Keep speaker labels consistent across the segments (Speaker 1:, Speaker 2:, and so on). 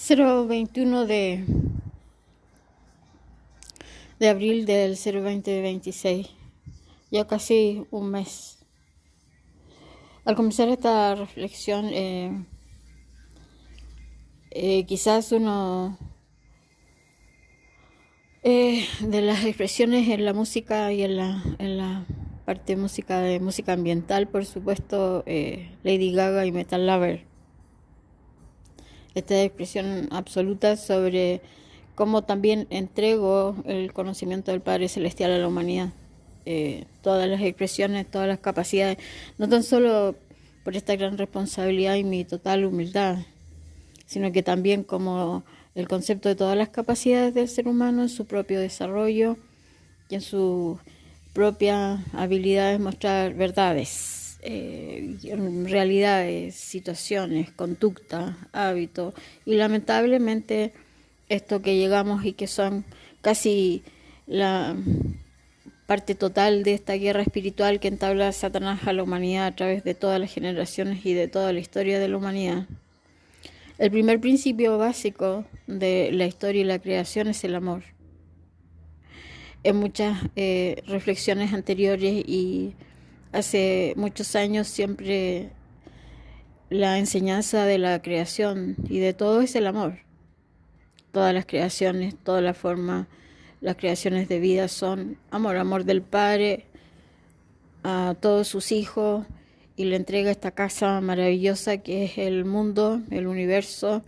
Speaker 1: 021 de abril del 02026, ya casi un mes. Al comenzar esta reflexión, quizás uno de las expresiones en la música y en la parte de música ambiental, por supuesto, Lady Gaga y Metal Lover. Esta expresión absoluta sobre cómo también entrego el conocimiento del Padre Celestial a la humanidad. Todas las expresiones, todas las capacidades, no tan solo por esta gran responsabilidad y mi total humildad, sino que también como el concepto de todas las capacidades del ser humano en su propio desarrollo y en su propia habilidad de mostrar verdades, realidades, situaciones, conducta, hábitos, y lamentablemente esto que llegamos y que son casi la parte total de esta guerra espiritual que entabla Satanás a la humanidad a través de todas las generaciones y de toda la historia de la humanidad. El primer principio básico de la historia y la creación es el amor. En muchas reflexiones anteriores y hace muchos años siempre la enseñanza de la creación y de todo es el amor. Todas las creaciones, toda la forma, las creaciones de vida son amor, amor del Padre a todos sus hijos, y le entrega esta casa maravillosa que es el mundo, el universo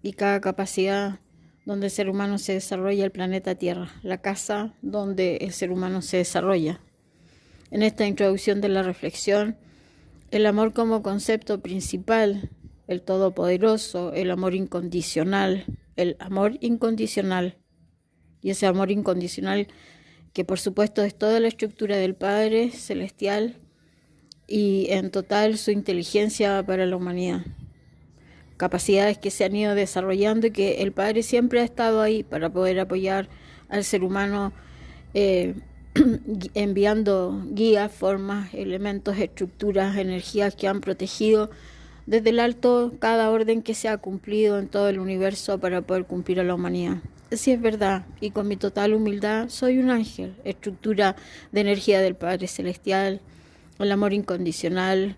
Speaker 1: y cada capacidad donde el ser humano se desarrolla, el planeta Tierra, la casa donde el ser humano se desarrolla. En esta introducción de la reflexión, el amor como concepto principal, el todopoderoso, el amor incondicional, y ese amor incondicional que por supuesto es toda la estructura del Padre Celestial y en total su inteligencia para la humanidad. Capacidades que se han ido desarrollando y que el Padre siempre ha estado ahí para poder apoyar al ser humano, enviando guías, formas, elementos, estructuras, energías que han protegido desde el alto cada orden que se ha cumplido en todo el universo para poder cumplir a la humanidad. Sí, es verdad, y con mi total humildad soy un ángel, estructura de energía del Padre Celestial, el amor incondicional,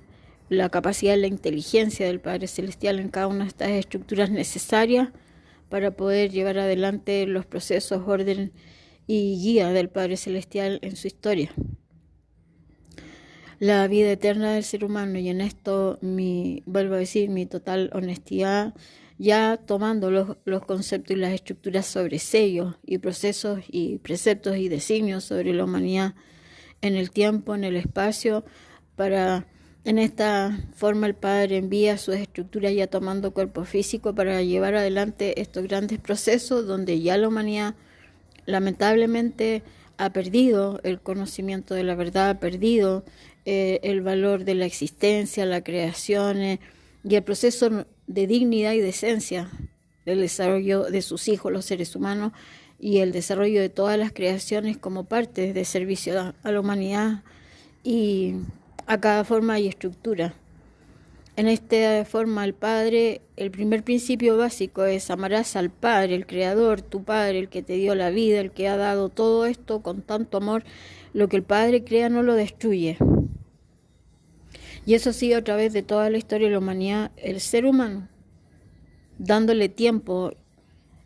Speaker 1: la capacidad y la inteligencia del Padre Celestial en cada una de estas estructuras necesarias para poder llevar adelante los procesos, orden y guía del Padre Celestial en su historia. La vida eterna del ser humano, y en esto vuelvo a decir, mi total honestidad, ya tomando los conceptos y las estructuras sobre sellos y procesos y preceptos y designios sobre la humanidad en el tiempo, en el espacio, en esta forma el Padre envía sus estructuras ya tomando cuerpo físico para llevar adelante estos grandes procesos donde ya la humanidad lamentablemente ha perdido el conocimiento de la verdad, ha perdido el valor de la existencia, la creación y el proceso de dignidad y decencia del desarrollo de sus hijos, los seres humanos, y el desarrollo de todas las creaciones como parte de servicio a la humanidad y a cada forma y estructura. En esta forma el Padre, el primer principio básico es: amarás al Padre, el Creador, tu Padre, el que te dio la vida, el que ha dado todo esto con tanto amor. Lo que el Padre crea no lo destruye. Y eso sí, a través de toda la historia de la humanidad, el ser humano, dándole tiempo,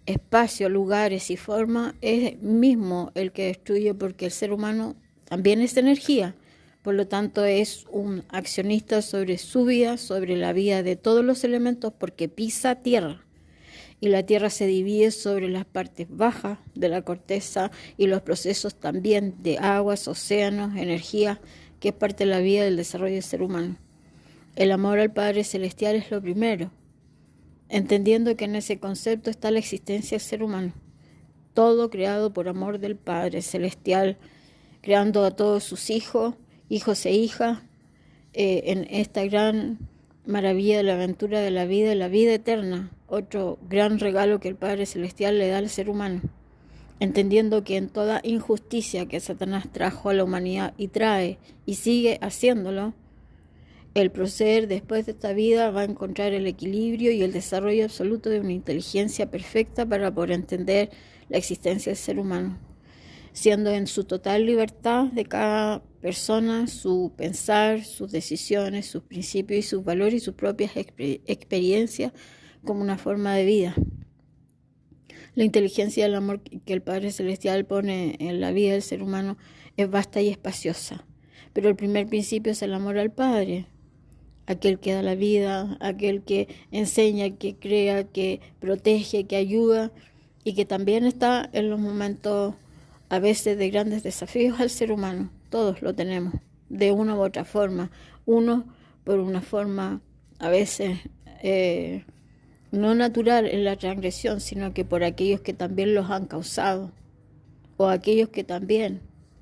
Speaker 1: espacio, lugares y forma, es mismo el que destruye, porque el ser humano también es energía. Por lo tanto, es un accionista sobre su vida, sobre la vida de todos los elementos, porque pisa tierra. Y la tierra se divide sobre las partes bajas de la corteza y los procesos también de aguas, océanos, energía, que es parte de la vida del desarrollo del ser humano. El amor al Padre Celestial es lo primero, entendiendo que en ese concepto está la existencia del ser humano. Todo creado por amor del Padre Celestial, creando a todos sus hijos e hijas, en esta gran maravilla de la aventura de la vida eterna, otro gran regalo que el Padre Celestial le da al ser humano, entendiendo que en toda injusticia que Satanás trajo a la humanidad y trae y sigue haciéndolo, El proceder después de esta vida va a encontrar el equilibrio y el desarrollo absoluto de una inteligencia perfecta para poder entender la existencia del ser humano, siendo en su total libertad de cada persona su pensar, sus decisiones, sus principios y sus valores y sus propias experiencias como una forma de vida. La inteligencia del amor que el Padre Celestial pone en la vida del ser humano es vasta y espaciosa, pero el primer principio es el amor al Padre, aquel que da la vida, aquel que enseña, que crea, que protege, que ayuda y que también está en los momentos a veces de grandes desafíos al ser humano. Todos lo tenemos de una u otra forma, uno por una forma a veces no natural en la transgresión, sino que por aquellos que también los han causado o aquellos que también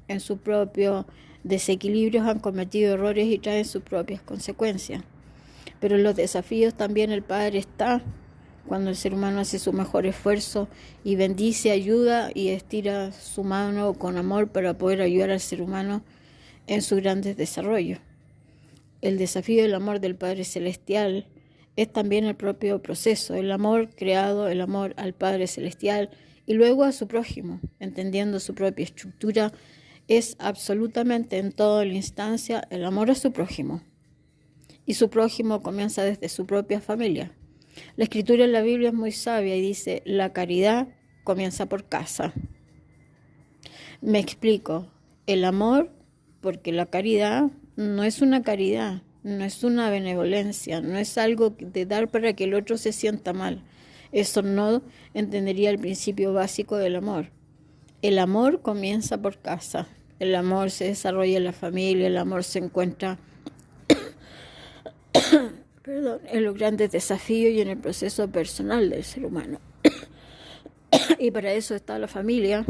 Speaker 1: en sus propios desequilibrios han cometido errores y traen sus propias consecuencias. Pero en los desafíos también el Padre está cuando el ser humano hace su mejor esfuerzo y bendice, ayuda y estira su mano con amor para poder ayudar al ser humano en sus grandes desarrollos. El desafío del amor del Padre Celestial es también el propio proceso, el amor creado, el amor al Padre Celestial y luego a su prójimo, entendiendo su propia estructura, es absolutamente en toda la instancia el amor a su prójimo. Y su prójimo comienza desde su propia familia. La escritura en la Biblia es muy sabia y dice, la caridad comienza por casa. Me explico, el amor, porque la caridad no es una caridad, no es una benevolencia, no es algo de dar para que el otro se sienta mal. Eso no entendería el principio básico del amor. El amor comienza por casa, el amor se desarrolla en la familia, el amor se encuentra en los grandes desafíos y en el proceso personal del ser humano. Y para eso está la familia,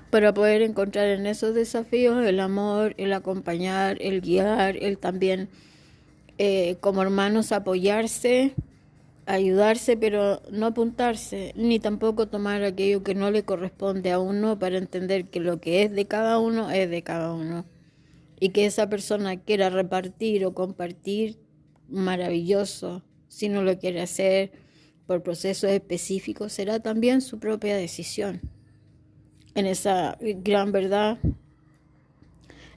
Speaker 1: para poder encontrar en esos desafíos el amor, el acompañar, el guiar, el también como hermanos apoyarse, ayudarse, pero no apuntarse, ni tampoco tomar aquello que no le corresponde a uno para entender que lo que es de cada uno es de cada uno. Y que esa persona quiera repartir o compartir, maravilloso. Si no lo quiere hacer por procesos específicos, será también su propia decisión. En esa gran verdad,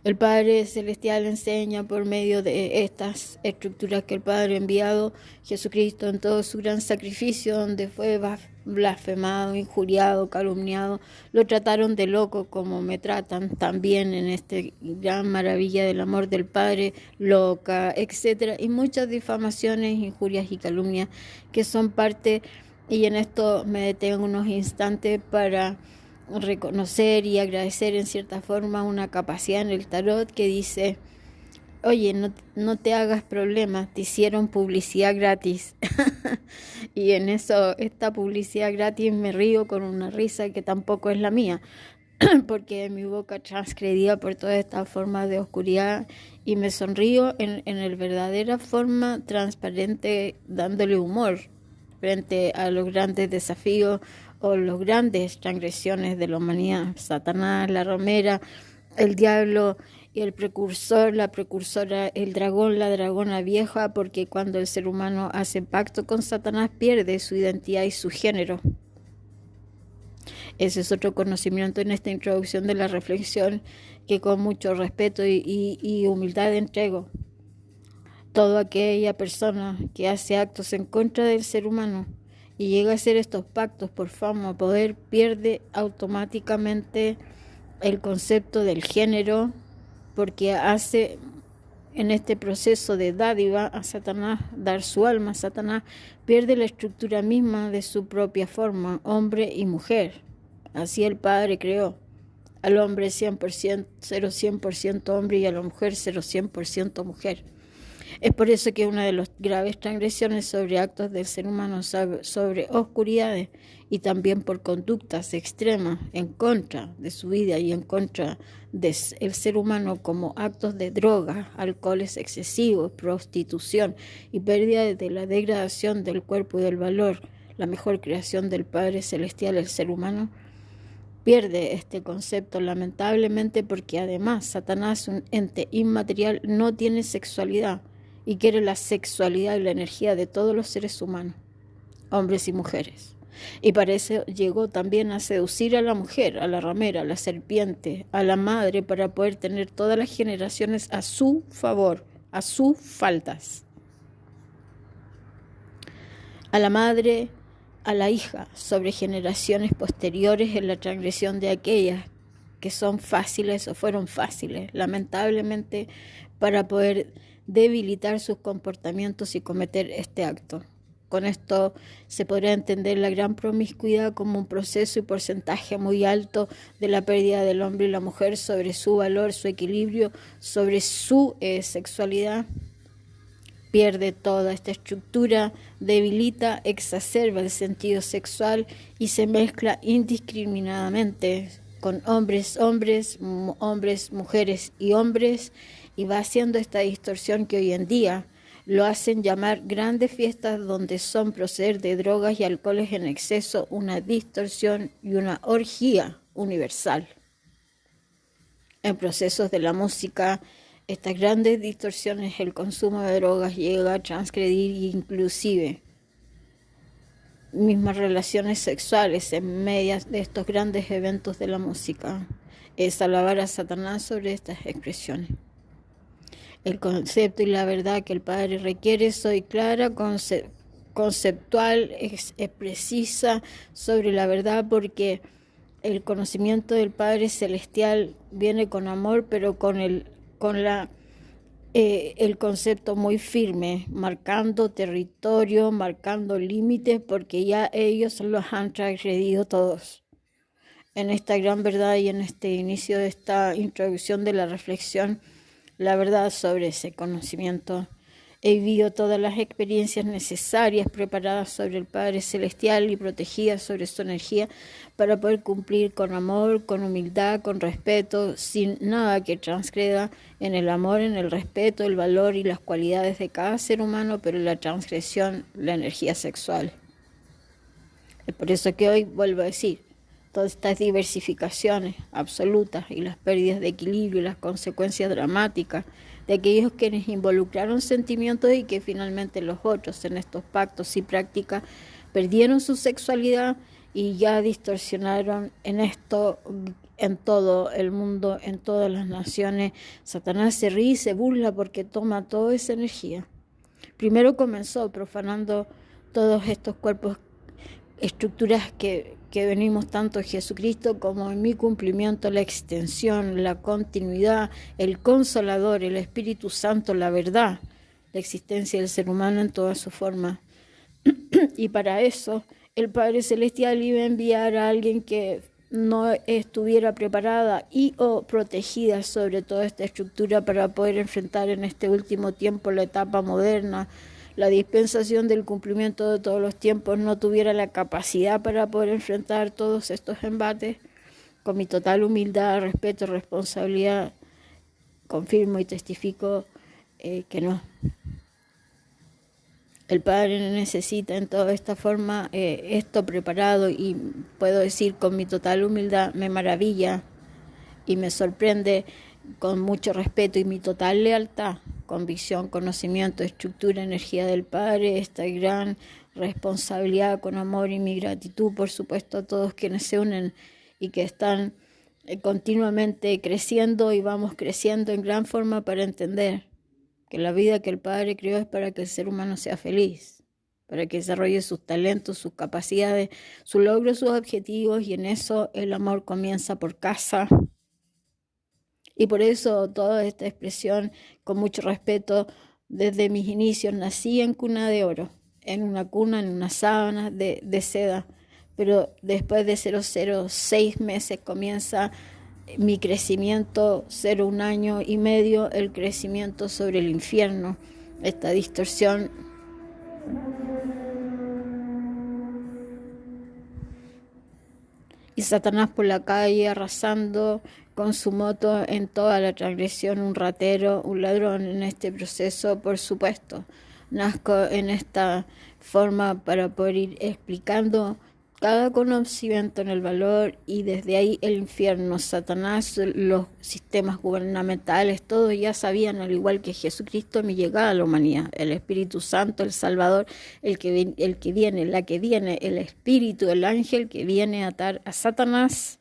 Speaker 1: el Padre Celestial enseña por medio de estas estructuras que el Padre ha enviado, Jesucristo en todo su gran sacrificio, donde fue blasfemado, injuriado, calumniado, lo trataron de loco como me tratan también en este gran maravilla del amor del Padre, loca, etcétera, y muchas difamaciones, injurias y calumnias que son parte, y en esto me detengo unos instantes para reconocer y agradecer en cierta forma una capacidad en el tarot que dice, oye, no te hagas problemas, te hicieron publicidad gratis. Y en eso, esta publicidad gratis me río con una risa que tampoco es la mía, porque mi boca transgredida por todas estas formas de oscuridad y me sonrío en la verdadera forma transparente, dándole humor frente a los grandes desafíos o las grandes transgresiones de la humanidad. Satanás, la ramera, el diablo y el precursor, la precursora, el dragón, la dragona vieja, porque cuando el ser humano hace pacto con Satanás pierde su identidad y su género. Ese es otro conocimiento en esta introducción de la reflexión que con mucho respeto y humildad entrego. Toda aquella persona que hace actos en contra del ser humano y llega a hacer estos pactos por fama o poder, pierde automáticamente el concepto del género, porque hace en este proceso de dádiva a Satanás, dar su alma a Satanás, pierde la estructura misma de su propia forma, hombre y mujer. Así el Padre creó al hombre 100%, 0-100% hombre y a la mujer 0-100% mujer. Es por eso que una de las graves transgresiones sobre actos del ser humano, sobre oscuridades y también por conductas extremas en contra de su vida y en contra del ser humano, como actos de drogas, alcoholes excesivos, prostitución y pérdida de la degradación del cuerpo y del valor, la mejor creación del Padre Celestial, el ser humano, pierde este concepto lamentablemente porque además Satanás, un ente inmaterial, no tiene sexualidad y quiere la sexualidad y la energía de todos los seres humanos, hombres y mujeres. Y para eso llegó también a seducir a la mujer, a la ramera, a la serpiente, a la madre, para poder tener todas las generaciones a su favor, a sus faltas. A la madre, a la hija, sobre generaciones posteriores en la transgresión de aquellas que son fáciles o fueron fáciles, lamentablemente, para poder debilitar sus comportamientos y cometer este acto. Con esto se podrá entender la gran promiscuidad como un proceso y porcentaje muy alto de la pérdida del hombre y la mujer sobre su valor, su equilibrio, sobre su sexualidad. Pierde toda esta estructura, debilita, exacerba el sentido sexual y se mezcla indiscriminadamente con hombres, mujeres y hombres, y va haciendo esta distorsión que hoy en día lo hacen llamar grandes fiestas donde son proceder de drogas y alcoholes en exceso, una distorsión y una orgía universal. En procesos de la música, estas grandes distorsiones, el consumo de drogas llega a transgredir inclusive mismas relaciones sexuales en medio de estos grandes eventos de la música. Es alabar a Satanás sobre estas expresiones. El concepto y la verdad que el Padre requiere, soy clara, conceptual, es precisa sobre la verdad, porque el conocimiento del Padre Celestial viene con amor, pero con el concepto muy firme, marcando territorio, marcando límites, porque ya ellos los han transgredido todos. En esta gran verdad y en este inicio de esta introducción de la reflexión, la verdad sobre ese conocimiento. He vivido todas las experiencias necesarias preparadas sobre el Padre Celestial y protegidas sobre su energía para poder cumplir con amor, con humildad, con respeto, sin nada que transgreda en el amor, en el respeto, el valor y las cualidades de cada ser humano, pero en la transgresión, la energía sexual. Es por eso que hoy vuelvo a decir, todas estas diversificaciones absolutas y las pérdidas de equilibrio y las consecuencias dramáticas de aquellos quienes involucraron sentimientos y que finalmente los otros en estos pactos y prácticas perdieron su sexualidad y ya distorsionaron en esto, en todo el mundo, en todas las naciones. Satanás se ríe y se burla porque toma toda esa energía. Primero comenzó profanando todos estos cuerpos, estructuras que venimos tanto en Jesucristo como en mi cumplimiento, la extensión, la continuidad, el Consolador, el Espíritu Santo, la verdad, la existencia del ser humano en toda su forma. Y para eso el Padre Celestial iba a enviar a alguien que no estuviera preparada y o protegida sobre toda esta estructura para poder enfrentar en este último tiempo la etapa moderna, la dispensación del cumplimiento de todos los tiempos, no tuviera la capacidad para poder enfrentar todos estos embates. Con mi total humildad, respeto, responsabilidad, confirmo y testifico que no. El Padre necesita en toda esta forma esto preparado, y puedo decir con mi total humildad, me maravilla y me sorprende con mucho respeto y mi total lealtad, convicción, conocimiento, estructura, energía del Padre, esta gran responsabilidad con amor y mi gratitud, por supuesto, a todos quienes se unen y que están continuamente creciendo y vamos creciendo en gran forma para entender que la vida que el Padre creó es para que el ser humano sea feliz, para que desarrolle sus talentos, sus capacidades, su logro, sus objetivos, y en eso el amor comienza por casa. Y por eso toda esta expresión, con mucho respeto, desde mis inicios nací en cuna de oro, en una cuna, en una sábana de seda, pero después de 0,06 meses comienza mi crecimiento, 0,1 año y medio, el crecimiento sobre el infierno, esta distorsión. Y Satanás por la calle arrasando con su moto en toda la transgresión, un ratero, un ladrón en este proceso, por supuesto. Nazco en esta forma para poder ir explicando cada conocimiento en el valor, y desde ahí el infierno, Satanás, los sistemas gubernamentales, todos ya sabían, al igual que Jesucristo, mi llegada a la humanidad, el Espíritu Santo, el Salvador, el que viene, la que viene, el Espíritu, el ángel que viene a atar a Satanás,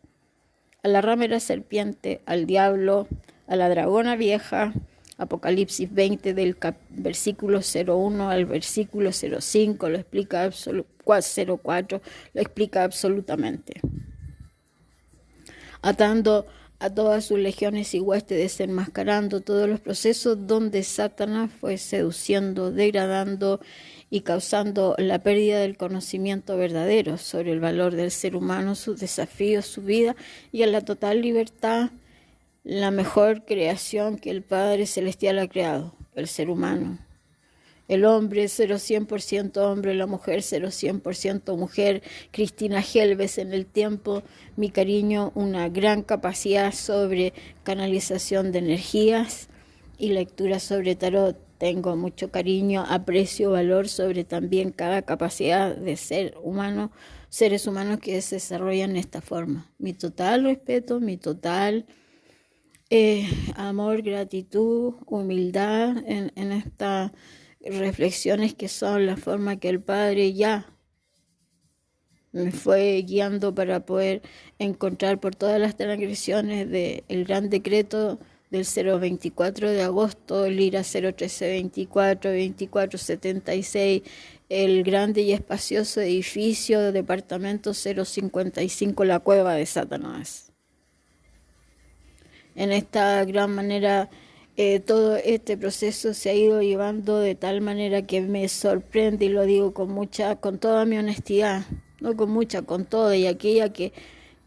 Speaker 1: a la ramera serpiente, al diablo, a la dragona vieja. Apocalipsis 20 del versículo 01 al versículo 05 lo explica 04, lo explica absolutamente. Atando a todas sus legiones y huestes, desenmascarando todos los procesos donde Satanás fue seduciendo, degradando y causando la pérdida del conocimiento verdadero sobre el valor del ser humano, sus desafíos, su vida, y a la total libertad, la mejor creación que el Padre Celestial ha creado, el ser humano. El hombre 0-100% hombre, la mujer 0-100% mujer. Cristina Helves, en el tiempo, mi cariño, una gran capacidad sobre canalización de energías y lectura sobre tarot. Tengo mucho cariño, aprecio, valor sobre también cada capacidad de ser humano, seres humanos que se desarrollan de esta forma. Mi total respeto, mi total amor, gratitud, humildad en estas reflexiones que son la forma que el Padre ya me fue guiando para poder encontrar por todas las transgresiones del gran decreto del 024 de agosto, el IRA 01324, 2476, el grande y espacioso edificio de departamento 055, la cueva de Satanás. En esta gran manera, todo este proceso se ha ido llevando de tal manera que me sorprende, y lo digo con toda mi honestidad, no con mucha, con toda, y aquella que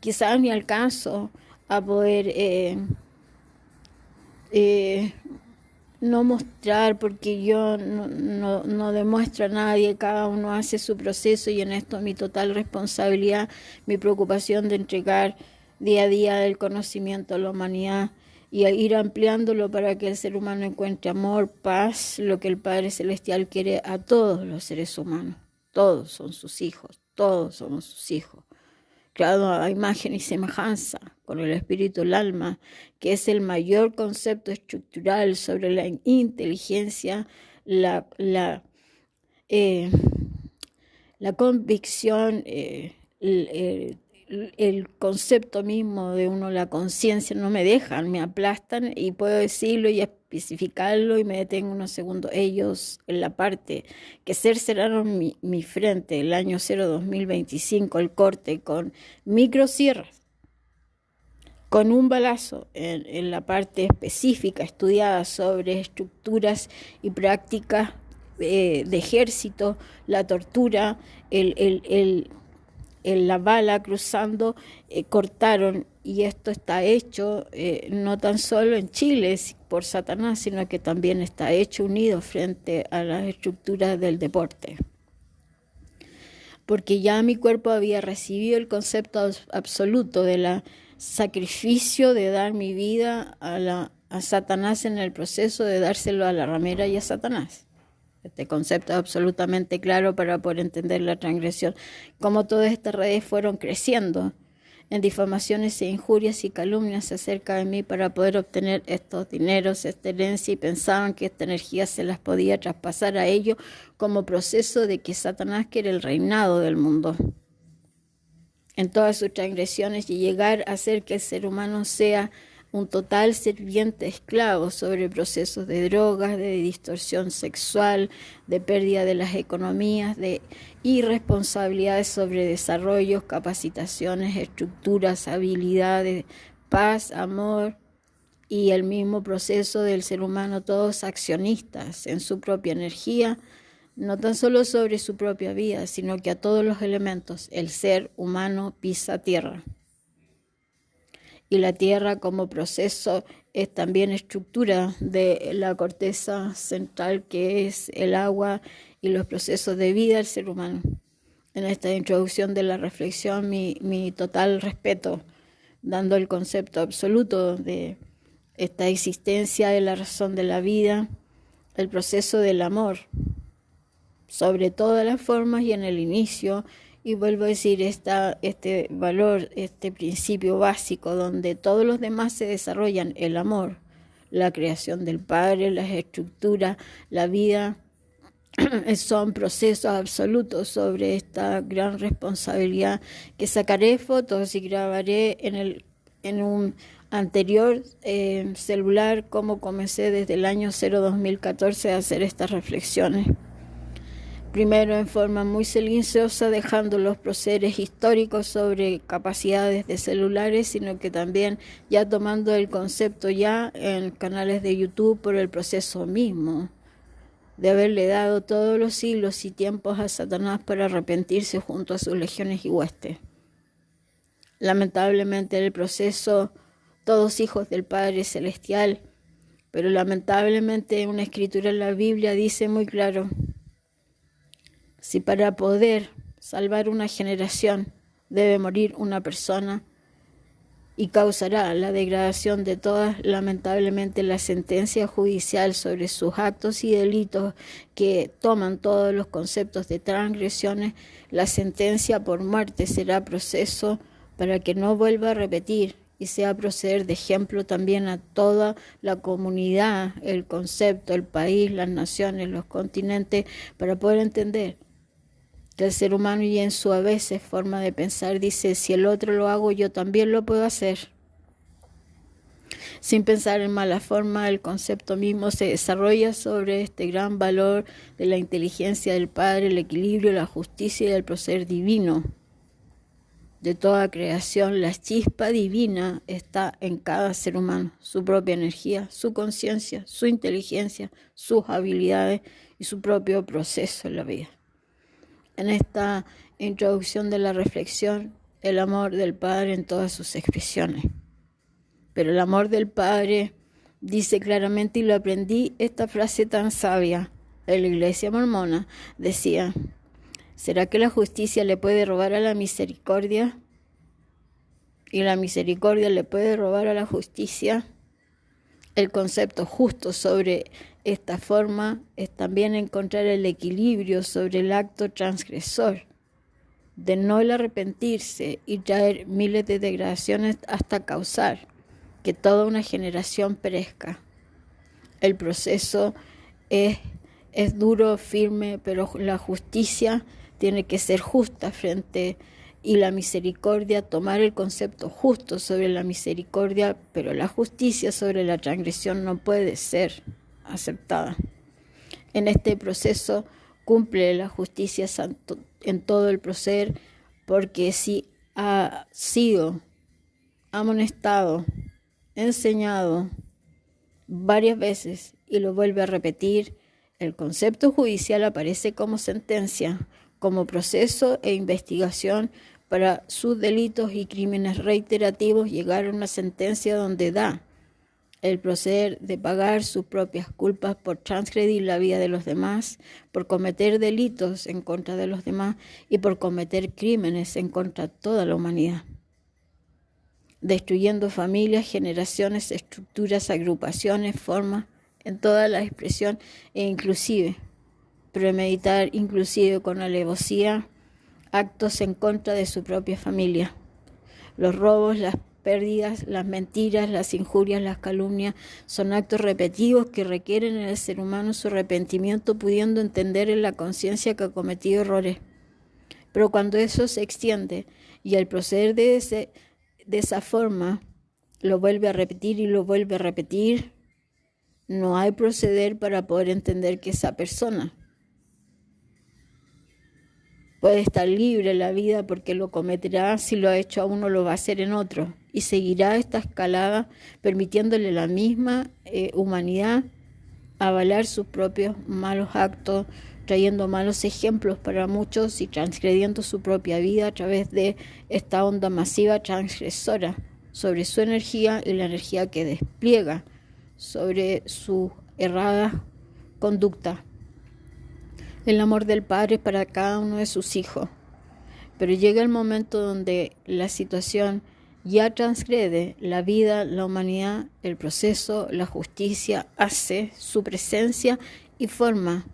Speaker 1: quizás ni alcanzo a poder no mostrar, porque yo no demuestro a nadie, cada uno hace su proceso, y en esto mi total responsabilidad, mi preocupación de entregar día a día el conocimiento a la humanidad y a ir ampliándolo para que el ser humano encuentre amor, paz, lo que el Padre Celestial quiere a todos los seres humanos. Todos son sus hijos, todos somos sus hijos, creados a imagen y semejanza, con el espíritu, el alma, que es el mayor concepto estructural sobre la inteligencia, la convicción, el concepto mismo de uno, la conciencia. No me dejan, me aplastan, y puedo decirlo y especificarlo y me detengo unos segundos. Ellos, en la parte que cercenaron mi frente el año 2025, el corte con microsierras, con un balazo en la parte específica estudiada sobre estructuras y prácticas de ejército, la tortura, la bala cruzando, cortaron, y esto está hecho no tan solo en Chile por Satanás, sino que también está hecho unido frente a las estructuras del deporte. Porque ya mi cuerpo había recibido el concepto absoluto del sacrificio de dar mi vida a Satanás, en el proceso de dárselo a la ramera y a Satanás. Este concepto es absolutamente claro para poder entender la transgresión, cómo todas estas redes fueron creciendo en difamaciones e injurias y calumnias acerca de mí para poder obtener estos dineros, esta herencia, y pensaban que esta energía se las podía traspasar a ellos como proceso de que Satanás quiere el reinado del mundo en todas sus transgresiones, y llegar a hacer que el ser humano sea un total serviente esclavo sobre procesos de drogas, de distorsión sexual, de pérdida de las economías, de irresponsabilidades sobre desarrollos, capacitaciones, estructuras, habilidades, paz, amor, y el mismo proceso del ser humano, todos accionistas en su propia energía, no tan solo sobre su propia vida, sino que a todos los elementos. El ser humano pisa tierra. Y la tierra como proceso es también estructura de la corteza central, que es el agua y los procesos de vida del ser humano. En esta introducción de la reflexión, mi total respeto, dando el concepto absoluto de esta existencia de la razón de la vida, el proceso del amor, sobre todas las formas y en el inicio, Y vuelvo a decir, este valor, este principio básico donde todos los demás se desarrollan, el amor, la creación del Padre, las estructuras, la vida, son procesos absolutos sobre esta gran responsabilidad que sacaré fotos y grabaré en un anterior celular como comencé desde el año 2014 a hacer estas reflexiones. Primero en forma muy silenciosa, dejando los procederes históricos sobre capacidades de celulares, sino que también ya tomando el concepto ya en canales de YouTube por el proceso mismo de haberle dado todos los siglos y tiempos a Satanás para arrepentirse junto a sus legiones y huestes. Lamentablemente el proceso, todos hijos del Padre Celestial, pero lamentablemente una escritura en la Biblia dice muy claro, si para poder salvar una generación debe morir una persona y causará la degradación de todas, lamentablemente la sentencia judicial sobre sus actos y delitos que toman todos los conceptos de transgresiones, la sentencia por muerte será proceso para que no vuelva a repetir y sea proceder de ejemplo también a toda la comunidad, el concepto, el país, las naciones, los continentes, para poder entender que el ser humano y en su a veces forma de pensar dice, si el otro lo hago, yo también lo puedo hacer. Sin pensar en mala forma, el concepto mismo se desarrolla sobre este gran valor de la inteligencia del Padre, el equilibrio, la justicia y el proceder divino. De toda creación, la chispa divina está en cada ser humano, su propia energía, su conciencia, su inteligencia, sus habilidades y su propio proceso en la vida. En esta introducción de la reflexión, el amor del Padre en todas sus expresiones. Pero el amor del Padre dice claramente, y lo aprendí, esta frase tan sabia de la Iglesia mormona, decía, ¿será que la justicia le puede robar a la misericordia? ¿Y la misericordia le puede robar a la justicia? El concepto justo sobre esta forma es también encontrar el equilibrio sobre el acto transgresor, de no el arrepentirse y traer miles de degradaciones hasta causar que toda una generación perezca. El proceso es duro, firme, pero la justicia tiene que ser justa y la misericordia, tomar el concepto justo sobre la misericordia, pero la justicia sobre la transgresión no puede ser aceptada. En este proceso cumple la justicia santo en todo el proceder, porque si ha sido amonestado, enseñado varias veces y lo vuelve a repetir, el concepto judicial aparece como sentencia, como proceso e investigación para sus delitos y crímenes reiterativos, llegar a una sentencia donde da el proceder de pagar sus propias culpas por transgredir la vida de los demás, por cometer delitos en contra de los demás y por cometer crímenes en contra de toda la humanidad, destruyendo familias, generaciones, estructuras, agrupaciones, formas, en toda la expresión e inclusive premeditar, inclusive con alevosía, actos en contra de su propia familia. Los robos, las pérdidas, las mentiras, las injurias, las calumnias son actos repetitivos que requieren en el ser humano su arrepentimiento, pudiendo entender en la conciencia que ha cometido errores. Pero cuando eso se extiende y al proceder de esa forma lo vuelve a repetir y lo vuelve a repetir, no hay proceder para poder entender que esa persona puede estar libre en la vida porque lo cometerá, si lo ha hecho a uno lo va a hacer en otro, y seguirá esta escalada permitiéndole la misma humanidad avalar sus propios malos actos, trayendo malos ejemplos para muchos y transgrediendo su propia vida a través de esta onda masiva transgresora sobre su energía y la energía que despliega sobre su errada conducta. El amor del Padre para cada uno de sus hijos. Pero llega el momento donde la situación ya transgrede la vida, la humanidad, el proceso, la justicia, hace su presencia y forma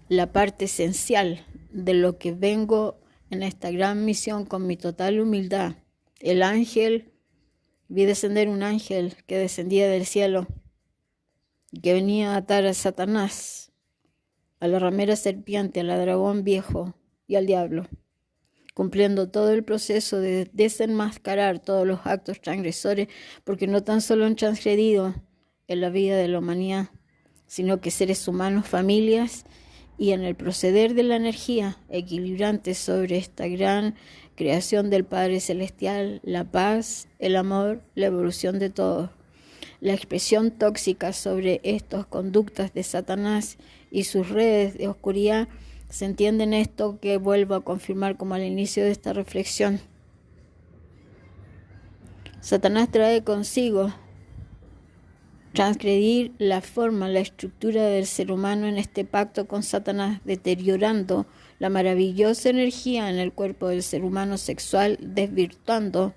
Speaker 1: la parte esencial de lo que vengo en esta gran misión con mi total humildad. Vi descender un ángel que descendía del cielo y que venía a atar a Satanás, a la ramera serpiente, al dragón viejo y al diablo, cumpliendo todo el proceso de desenmascarar todos los actos transgresores, porque no tan solo han transgredido en la vida de la humanidad, sino que seres humanos, familias, y en el proceder de la energía equilibrante sobre esta gran creación del Padre Celestial, la paz, el amor, la evolución de todos. La expresión tóxica sobre estas conductas de Satanás y sus redes de oscuridad se entiende en esto que vuelvo a confirmar como al inicio de esta reflexión. Satanás trae consigo transgredir la forma, la estructura del ser humano en este pacto con Satanás, deteriorando la maravillosa energía en el cuerpo del ser humano sexual, desvirtuando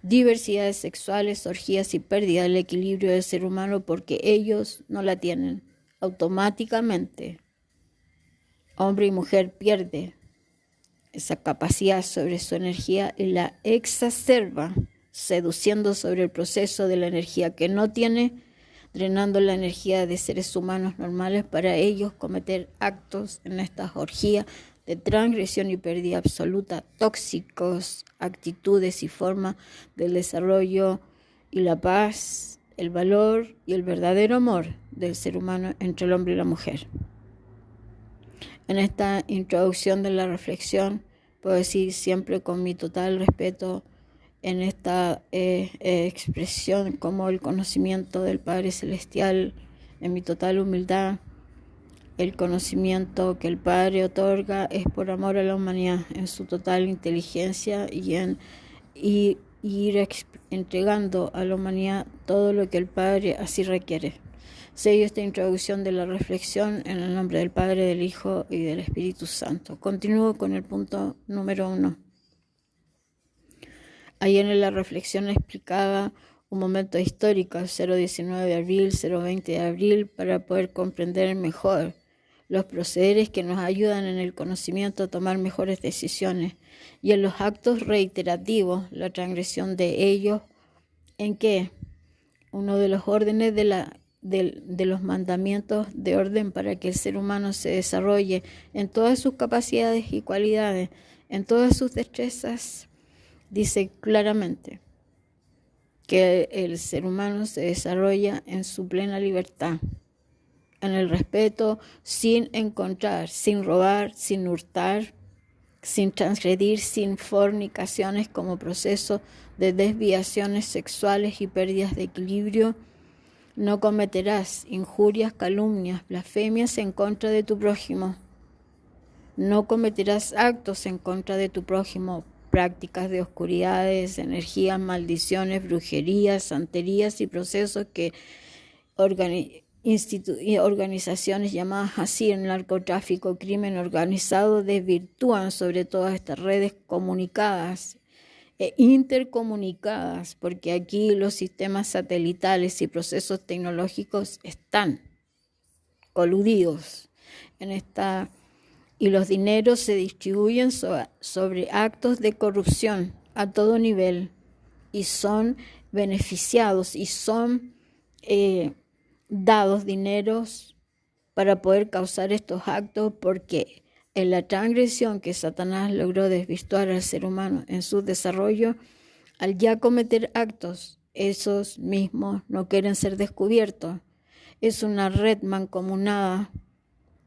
Speaker 1: diversidades sexuales, orgías y pérdida del equilibrio del ser humano porque ellos no la tienen. Automáticamente, hombre y mujer pierden esa capacidad sobre su energía y la exacerba, seduciendo sobre el proceso de la energía que no tiene, drenando la energía de seres humanos normales para ellos cometer actos en estas orgías de transgresión y pérdida absoluta, tóxicos, actitudes y formas del desarrollo y la paz, el valor y el verdadero amor del ser humano entre el hombre y la mujer. En esta introducción de la reflexión, puedo decir siempre con mi total respeto en esta expresión como el conocimiento del Padre Celestial, en mi total humildad, el conocimiento que el Padre otorga es por amor a la humanidad, en su total inteligencia y ir entregando a la humanidad todo lo que el Padre así requiere. Sello esta introducción de la reflexión en el nombre del Padre, del Hijo y del Espíritu Santo. Continúo con el punto número 1. Ayer en la reflexión explicaba un momento histórico, 019 de abril, 020 de abril, para poder comprender mejor los procederes que nos ayudan en el conocimiento a tomar mejores decisiones y en los actos reiterativos, la transgresión de ellos, en que uno de los órdenes de los mandamientos de orden para que el ser humano se desarrolle en todas sus capacidades y cualidades, en todas sus destrezas, dice claramente que el ser humano se desarrolla en su plena libertad, en el respeto, sin encontrar, sin robar, sin hurtar, sin transgredir, sin fornicaciones como proceso de desviaciones sexuales y pérdidas de equilibrio. No cometerás injurias, calumnias, blasfemias en contra de tu prójimo. No cometerás actos en contra de tu prójimo, prácticas de oscuridades, energías, maldiciones, brujerías, santerías y procesos que organizaciones llamadas así, el narcotráfico, crimen organizado, desvirtúan sobre todas estas redes comunicadas e intercomunicadas, porque aquí los sistemas satelitales y procesos tecnológicos están coludidos en esta, y los dineros se distribuyen sobre actos de corrupción a todo nivel y son beneficiados y son dados dineros para poder causar estos actos, porque en la transgresión que Satanás logró desvirtuar al ser humano en su desarrollo, al ya cometer actos, esos mismos no quieren ser descubiertos. Es una red mancomunada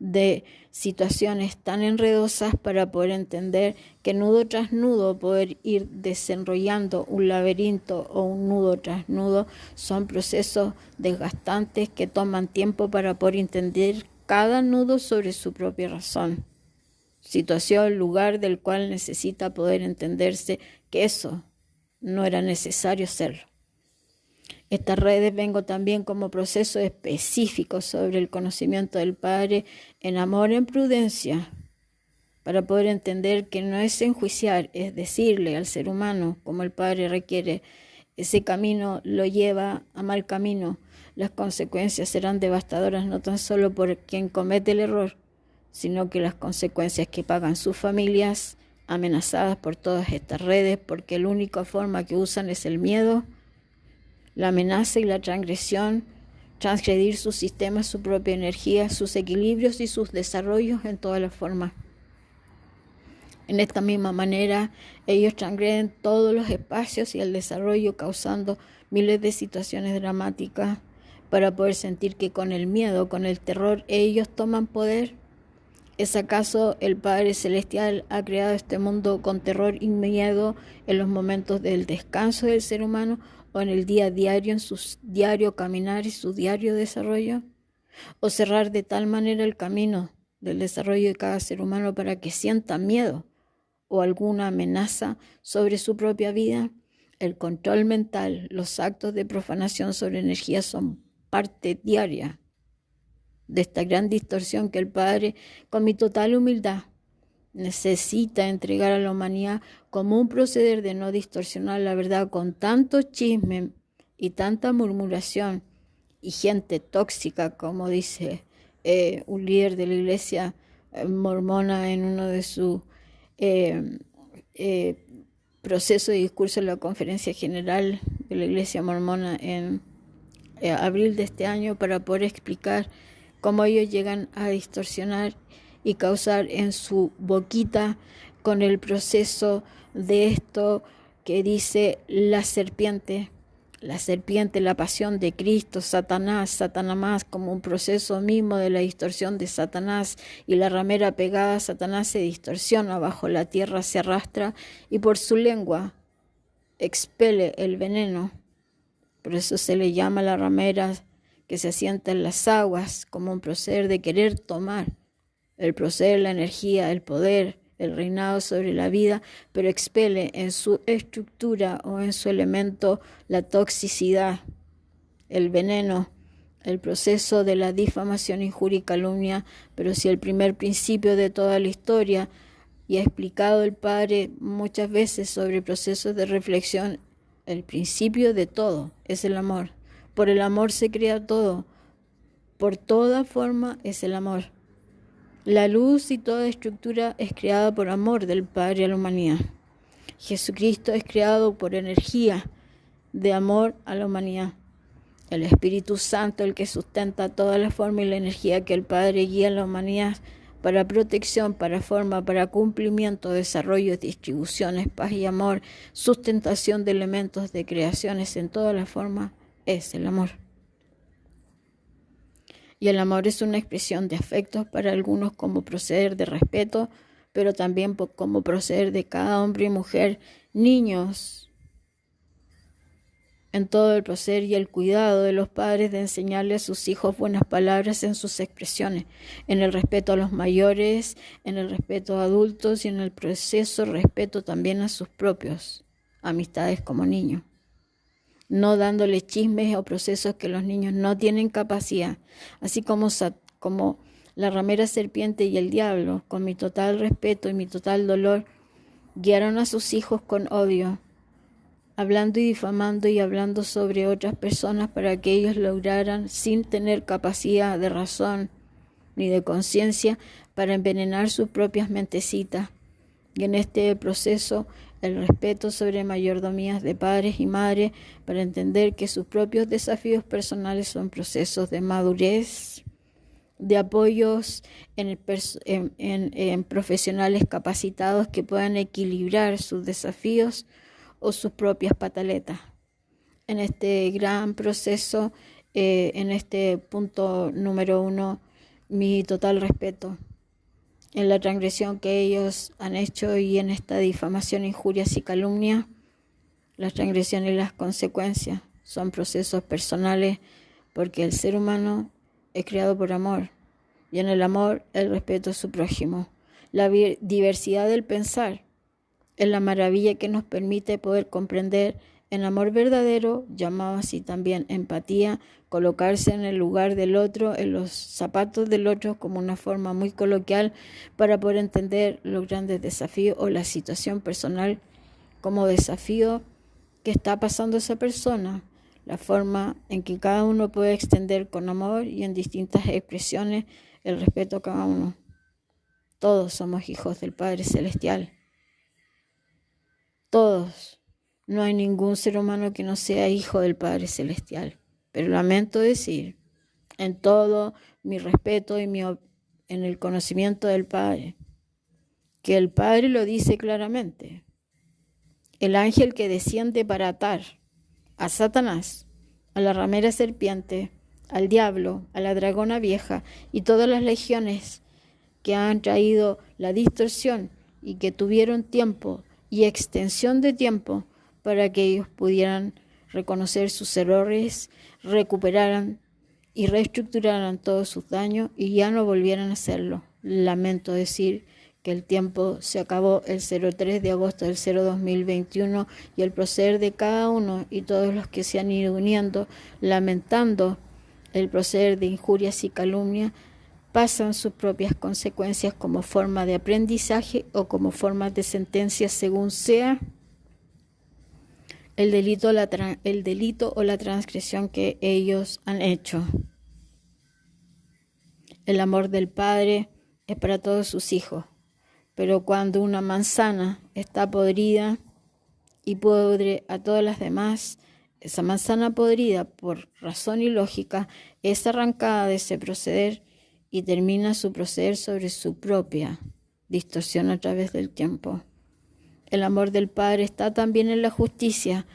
Speaker 1: de situaciones tan enredosas para poder entender que nudo tras nudo, poder ir desenrollando un laberinto o un nudo tras nudo, son procesos desgastantes que toman tiempo para poder entender cada nudo sobre su propia razón, situación, lugar del cual necesita poder entenderse que eso no era necesario hacerlo. Estas redes vengo también como proceso específico sobre el conocimiento del Padre en amor, en prudencia, para poder entender que no es enjuiciar, es decirle al ser humano, como el Padre requiere, ese camino lo lleva a mal camino. Las consecuencias serán devastadoras no tan solo por quien comete el error, sino que las consecuencias que pagan sus familias amenazadas por todas estas redes, porque la única forma que usan es el miedo, la amenaza y la transgresión, transgredir sus sistemas, su propia energía, sus equilibrios y sus desarrollos en todas las formas. En esta misma manera, ellos transgreden todos los espacios y el desarrollo, causando miles de situaciones dramáticas para poder sentir que con el miedo, con el terror, ellos toman poder. ¿Es acaso el Padre Celestial ha creado este mundo con terror y miedo en los momentos del descanso del ser humano o en el día a diario, en su diario caminar y su diario desarrollo? ¿O cerrar de tal manera el camino del desarrollo de cada ser humano para que sienta miedo o alguna amenaza sobre su propia vida? El control mental, los actos de profanación sobre energía son parte diaria de esta gran distorsión que el Padre, con mi total humildad, necesita entregar a la humanidad como un proceder de no distorsionar la verdad con tanto chisme y tanta murmuración y gente tóxica, como dice un líder de la iglesia mormona en uno de sus procesos de discurso en la conferencia general de la iglesia mormona en abril de este año, para poder explicar cómo ellos llegan a distorsionar y causar en su boquita con el proceso de esto que dice la serpiente, la pasión de Cristo, Satanás más, como un proceso mismo de la distorsión de Satanás, y la ramera pegada a Satanás se distorsiona, bajo la tierra se arrastra y por su lengua expele el veneno. Por eso se le llama la ramera que se asienta en las aguas, como un proceder de querer tomar el proceder, la energía, el poder, el reinado sobre la vida, pero expele en su estructura o en su elemento la toxicidad, el veneno, el proceso de la difamación, injuria y calumnia. Pero si el primer principio de toda la historia, y ha explicado el Padre muchas veces sobre procesos de reflexión, el principio de todo es el amor. Por el amor se crea todo. Por toda forma es el amor. La luz y toda estructura es creada por amor del Padre a la humanidad. Jesucristo es creado por energía de amor a la humanidad. El Espíritu Santo, el que sustenta toda la forma y la energía que el Padre guía a la humanidad para protección, para forma, para cumplimiento, desarrollo, distribuciones, paz y amor, sustentación de elementos de creaciones en toda la forma, es el amor. Y el amor es una expresión de afectos para algunos como proceder de respeto, pero también como proceder de cada hombre y mujer, niños, en todo el proceder y el cuidado de los padres de enseñarle a sus hijos buenas palabras en sus expresiones, en el respeto a los mayores, en el respeto a adultos y en el proceso respeto también a sus propios amistades como niños. No dándole chismes o procesos que los niños no tienen capacidad, así como la ramera serpiente y el diablo, con mi total respeto y mi total dolor, guiaron a sus hijos con odio, hablando y difamando y hablando sobre otras personas para que ellos lograran, sin tener capacidad de razón ni de conciencia, para envenenar sus propias mentecitas. Y en este proceso, el respeto sobre mayordomías de padres y madres, para entender que sus propios desafíos personales son procesos de madurez, de apoyos en profesionales capacitados que puedan equilibrar sus desafíos o sus propias pataletas. En este gran proceso, en este punto número 1, mi total respeto en la transgresión que ellos han hecho y en esta difamación, injurias y calumnia. Las transgresiones y las consecuencias son procesos personales, porque el ser humano es creado por amor, y en el amor el respeto a su prójimo. La diversidad del pensar es la maravilla que nos permite poder comprender en amor verdadero, llamado así también empatía, colocarse en el lugar del otro, en los zapatos del otro, como una forma muy coloquial para poder entender los grandes desafíos o la situación personal como desafío que está pasando esa persona, la forma en que cada uno puede extender con amor y en distintas expresiones el respeto a cada uno. Todos somos hijos del Padre Celestial. todos. No hay ningún ser humano que no sea hijo del Padre Celestial. Pero lamento decir, en todo mi respeto y en el conocimiento del Padre, que el Padre lo dice claramente. El ángel que desciende para atar a Satanás, a la ramera serpiente, al diablo, a la dragona vieja y todas las legiones que han traído la distorsión y que tuvieron tiempo y extensión de tiempo para que ellos pudieran reconocer sus errores, recuperaran y reestructuraran todos sus daños y ya no volvieran a hacerlo. Lamento decir que el tiempo se acabó el 03 de agosto del 2021 y el proceder de cada uno y todos los que se han ido uniendo, lamentando el proceder de injurias y calumnias, pasan sus propias consecuencias como forma de aprendizaje o como forma de sentencia según sea el delito o la transgresión que ellos han hecho. El amor del Padre es para todos sus hijos, pero cuando una manzana está podrida y podre a todas las demás, esa manzana podrida, por razón y lógica, es arrancada de ese proceder y termina su proceder sobre su propia distorsión a través del tiempo. El amor del Padre está también en la justicia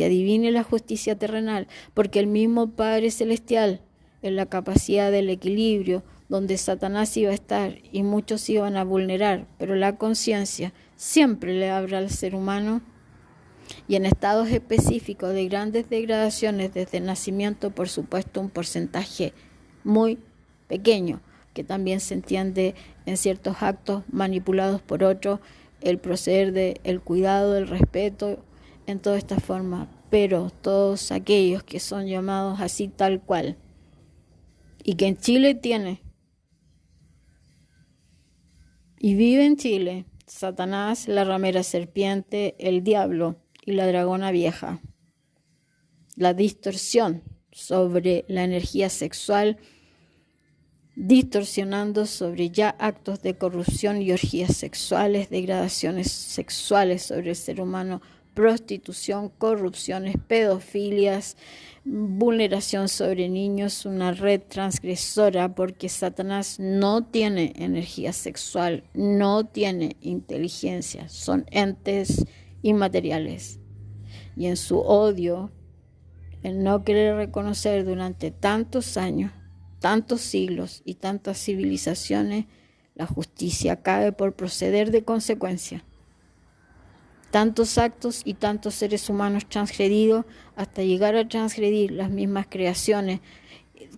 Speaker 1: divina y la justicia terrenal, porque el mismo Padre Celestial, en la capacidad del equilibrio, donde Satanás iba a estar y muchos iban a vulnerar, pero la conciencia siempre le abre al ser humano, y en estados específicos de grandes degradaciones desde el nacimiento, por supuesto, un porcentaje muy pequeño, que también se entiende en ciertos actos manipulados por otros, el proceder del cuidado, el respeto, en toda esta forma. Pero todos aquellos que son llamados así tal cual, y que en Chile tiene, y vive en Chile, Satanás, la ramera serpiente, el diablo y la dragona vieja, la distorsión sobre la energía sexual, distorsionando sobre ya actos de corrupción y orgías sexuales, degradaciones sexuales sobre el ser humano, prostitución, corrupciones, pedofilias, vulneración sobre niños, una red transgresora, porque Satanás no tiene energía sexual, no tiene inteligencia, son entes inmateriales. Y en su odio, el no querer reconocer durante tantos años, tantos siglos y tantas civilizaciones, la justicia cae por proceder de consecuencia. Tantos actos y tantos seres humanos transgredidos hasta llegar a transgredir las mismas creaciones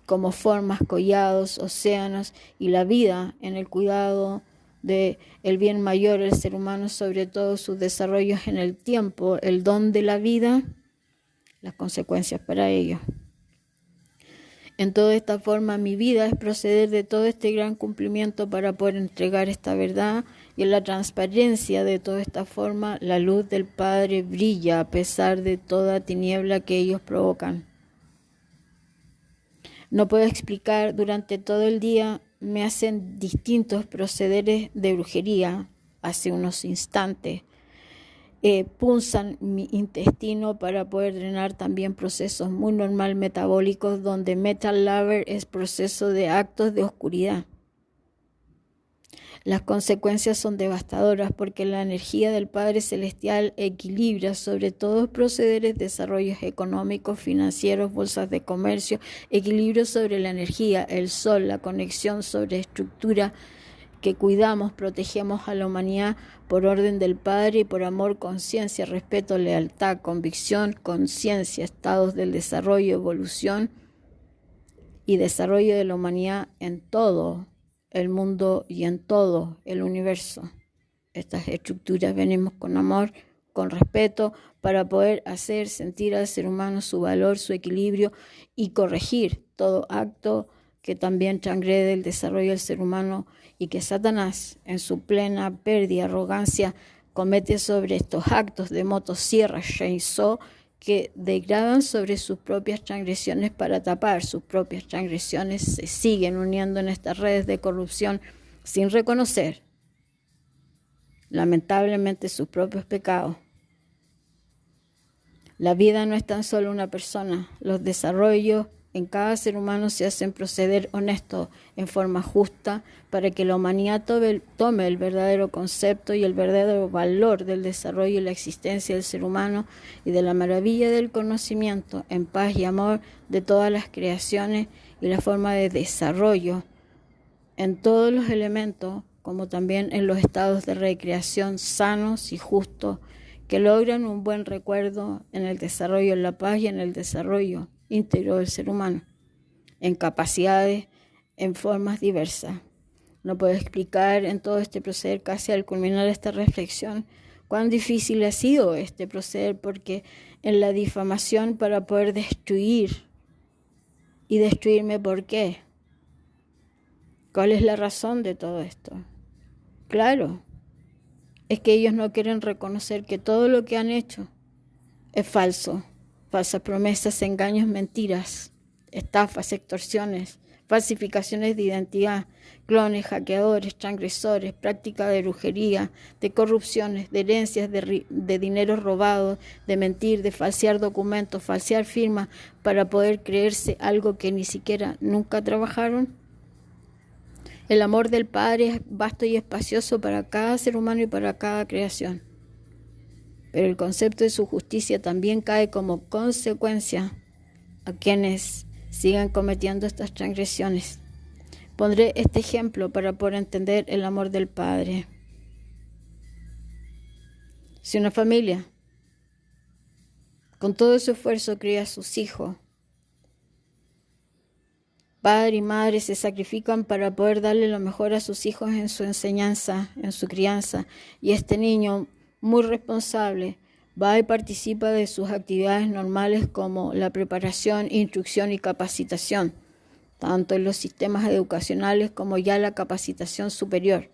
Speaker 1: como formas, collados, océanos y la vida en el cuidado del bien mayor, el ser humano, sobre todo sus desarrollos en el tiempo, el don de la vida, las consecuencias para ellos. En toda esta forma, mi vida es proceder de todo este gran cumplimiento para poder entregar esta verdad, y en la transparencia de toda esta forma, la luz del Padre brilla a pesar de toda tiniebla que ellos provocan. No puedo explicar, durante todo el día me hacen distintos procederes de brujería. Hace unos instantes punzan mi intestino para poder drenar también procesos muy normal metabólicos, donde Metal Lover es proceso de actos de oscuridad. Las consecuencias son devastadoras porque la energía del Padre Celestial equilibra sobre todo procederes, desarrollos económicos, financieros, bolsas de comercio, equilibrio sobre la energía, el sol, la conexión sobre estructura que cuidamos, protegemos a la humanidad por orden del Padre y por amor, conciencia, respeto, lealtad, convicción, conciencia, estados del desarrollo, evolución y desarrollo de la humanidad en todo el mundo y en todo el universo. Estas estructuras venimos con amor, con respeto, para poder hacer sentir al ser humano su valor, su equilibrio y corregir todo acto que también transgrede el desarrollo del ser humano y que Satanás, en su plena pérdida, arrogancia, comete sobre estos actos de motosierra, chainsaw, que degradan sobre sus propias transgresiones para tapar sus propias transgresiones, se siguen uniendo en estas redes de corrupción sin reconocer, lamentablemente, sus propios pecados La vida no es tan solo una persona. Los desarrollos en cada ser humano se hacen proceder honesto, en forma justa, para que la humanidad tome el verdadero concepto y el verdadero valor del desarrollo y la existencia del ser humano y de la maravilla del conocimiento, en paz y amor de todas las creaciones y la forma de desarrollo en todos los elementos, como también en los estados de recreación sanos y justos, que logran un buen recuerdo en el desarrollo de la paz y en el desarrollo íntegro del ser humano, en capacidades, en formas diversas. No puedo explicar en todo este proceder, casi al culminar esta reflexión, cuán difícil ha sido este proceder, porque en la difamación para poder destruir, y destruirme, ¿por qué? ¿Cuál es la razón de todo esto? Claro, es que ellos no quieren reconocer que todo lo que han hecho es falso. Falsas promesas, engaños, mentiras, estafas, extorsiones, falsificaciones de identidad, clones, hackeadores, transgresores, práctica de brujería, de corrupciones, de herencias, de dinero robado, de mentir, de falsear documentos, falsear firmas para poder creerse algo que ni siquiera nunca trabajaron. El amor del Padre es vasto y espacioso para cada ser humano y para cada creación. Pero el concepto de su justicia también cae como consecuencia a quienes sigan cometiendo estas transgresiones. Pondré este ejemplo para poder entender el amor del Padre. Si una familia con todo su esfuerzo cría a sus hijos, padre y madre se sacrifican para poder darle lo mejor a sus hijos en su enseñanza, en su crianza, y este niño, muy responsable, va y participa de sus actividades normales como la preparación, instrucción y capacitación, tanto en los sistemas educacionales como ya la capacitación superior.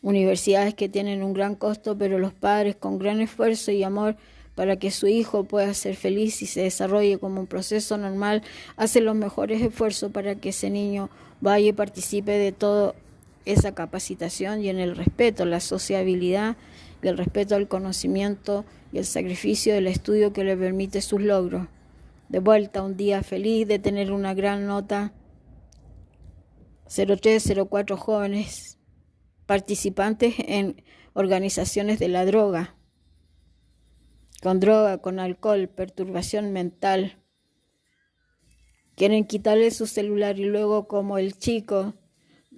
Speaker 1: Universidades que tienen un gran costo, pero los padres con gran esfuerzo y amor para que su hijo pueda ser feliz y se desarrolle como un proceso normal, hacen los mejores esfuerzos para que ese niño vaya y participe de toda esa capacitación y en el respeto, la sociabilidad y el respeto al conocimiento y el sacrificio del estudio que le permite sus logros. De vuelta un día feliz de tener una gran nota, 0304 jóvenes participantes en organizaciones de la droga, con alcohol, perturbación mental. Quieren quitarle su celular y luego, como el chico,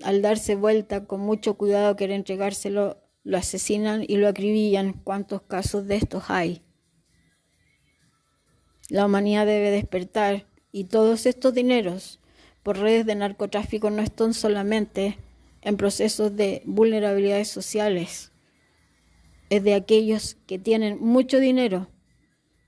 Speaker 1: al darse vuelta con mucho cuidado quiere entregárselo, lo asesinan y lo acribillan. ¿Cuántos casos de estos hay? La humanidad debe despertar, y todos estos dineros por redes de narcotráfico no están solamente en procesos de vulnerabilidades sociales, es de aquellos que tienen mucho dinero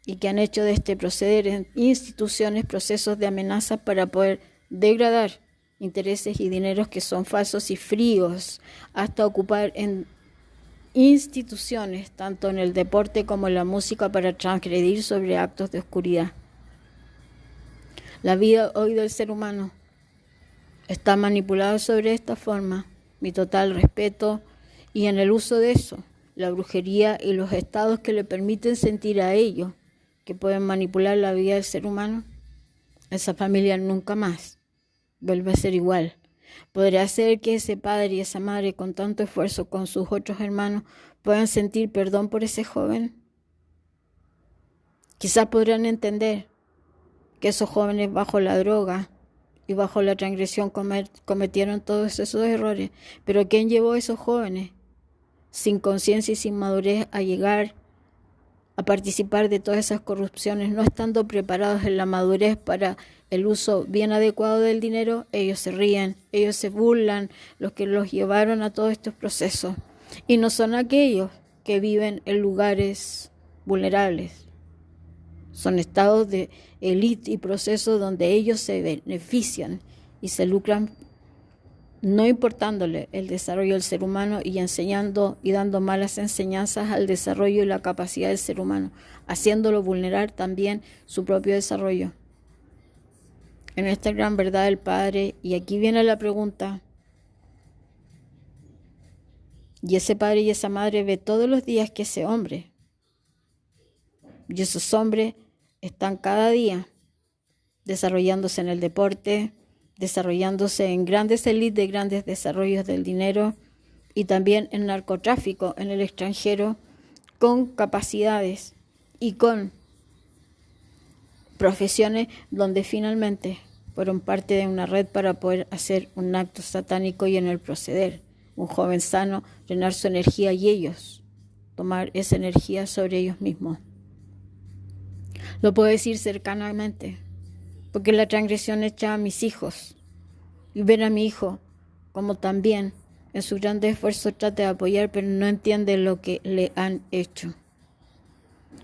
Speaker 1: y que han hecho de este proceder en instituciones procesos de amenaza para poder degradar intereses y dineros que son falsos y fríos, hasta ocupar en instituciones, tanto en el deporte como en la música, para transgredir sobre actos de oscuridad. La vida hoy del ser humano está manipulada sobre esta forma. Mi total respeto, y en el uso de eso, la brujería y los estados que le permiten sentir a ellos que pueden manipular la vida del ser humano, esa familia nunca más vuelve a ser igual. ¿Podría ser que ese padre y esa madre, con tanto esfuerzo con sus otros hermanos, puedan sentir perdón por ese joven? Quizás podrán entender que esos jóvenes bajo la droga y bajo la transgresión cometieron todos esos errores, pero ¿quién llevó a esos jóvenes sin conciencia y sin madurez a llegar a participar de todas esas corrupciones, no estando preparados en la madurez para el uso bien adecuado del dinero? Ellos se ríen, ellos se burlan, los que los llevaron a todos estos procesos. Y no son aquellos que viven en lugares vulnerables. Son estados de élite y procesos donde ellos se benefician y se lucran, no importándole el desarrollo del ser humano y enseñando y dando malas enseñanzas al desarrollo y la capacidad del ser humano, haciéndolo vulnerar también su propio desarrollo. En esta gran verdad del Padre, y aquí viene la pregunta, y ese padre y esa madre ve todos los días que ese hombre Y esos hombres están cada día desarrollándose en el deporte, desarrollándose en grandes élites, grandes desarrollos del dinero y también en narcotráfico en el extranjero, con capacidades y con profesiones donde finalmente fueron parte de una red para poder hacer un acto satánico y en el proceder. Un joven sano, llenar su energía y ellos tomar esa energía sobre ellos mismos. Lo puedo decir cercanamente, porque la transgresión hecha a mis hijos y ver a mi hijo como también en su gran esfuerzo trata de apoyar, pero no entiende lo que le han hecho.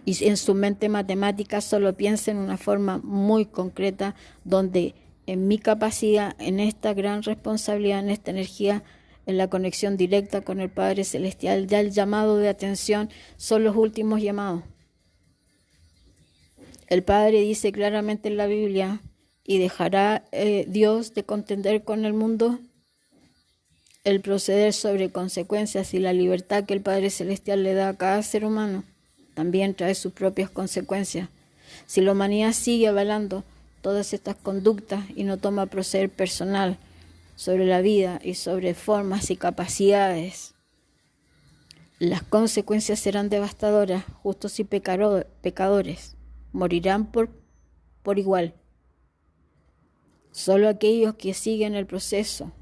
Speaker 1: Y en su mente matemática solo piensa en una forma muy concreta donde en mi capacidad, en esta gran responsabilidad, en esta energía, en la conexión directa con el Padre Celestial, ya el llamado de atención son los últimos llamados. El Padre dice claramente en la Biblia, ¿y dejará Dios de contender con el mundo? El proceder sobre consecuencias y la libertad que el Padre Celestial le da a cada ser humano también trae sus propias consecuencias. Si la humanidad sigue avalando todas estas conductas y no toma proceder personal sobre la vida y sobre formas y capacidades, las consecuencias serán devastadoras. Justos y pecadores morirán por igual. Solo aquellos que siguen el proceso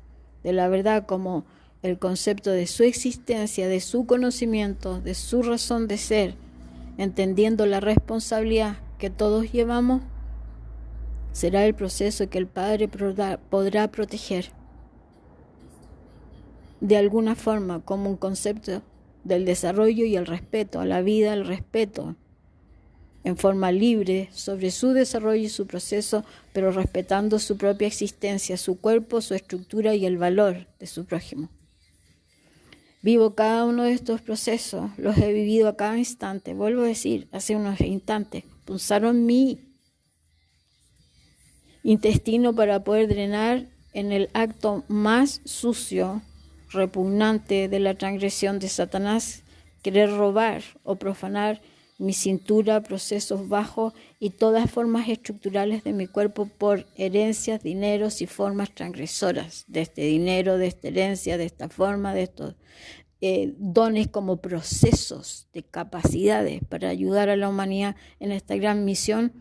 Speaker 1: de la verdad como el concepto de su existencia, de su conocimiento, de su razón de ser, entendiendo la responsabilidad que todos llevamos, será el proceso que el Padre podrá proteger de alguna forma como un concepto del desarrollo y el respeto a la vida, el respeto en forma libre sobre su desarrollo y su proceso, pero respetando su propia existencia, su cuerpo, su estructura y el valor de su prójimo. Vivo cada uno de estos procesos, los he vivido a cada instante. Vuelvo a decir, hace unos instantes, punzaron mi intestino para poder drenar en el acto más sucio, repugnante de la transgresión de Satanás, querer robar o profanar mi cintura, procesos bajos y todas formas estructurales de mi cuerpo por herencias, dineros y formas transgresoras de este dinero, de esta herencia, de esta forma, de estos dones como procesos de capacidades para ayudar a la humanidad en esta gran misión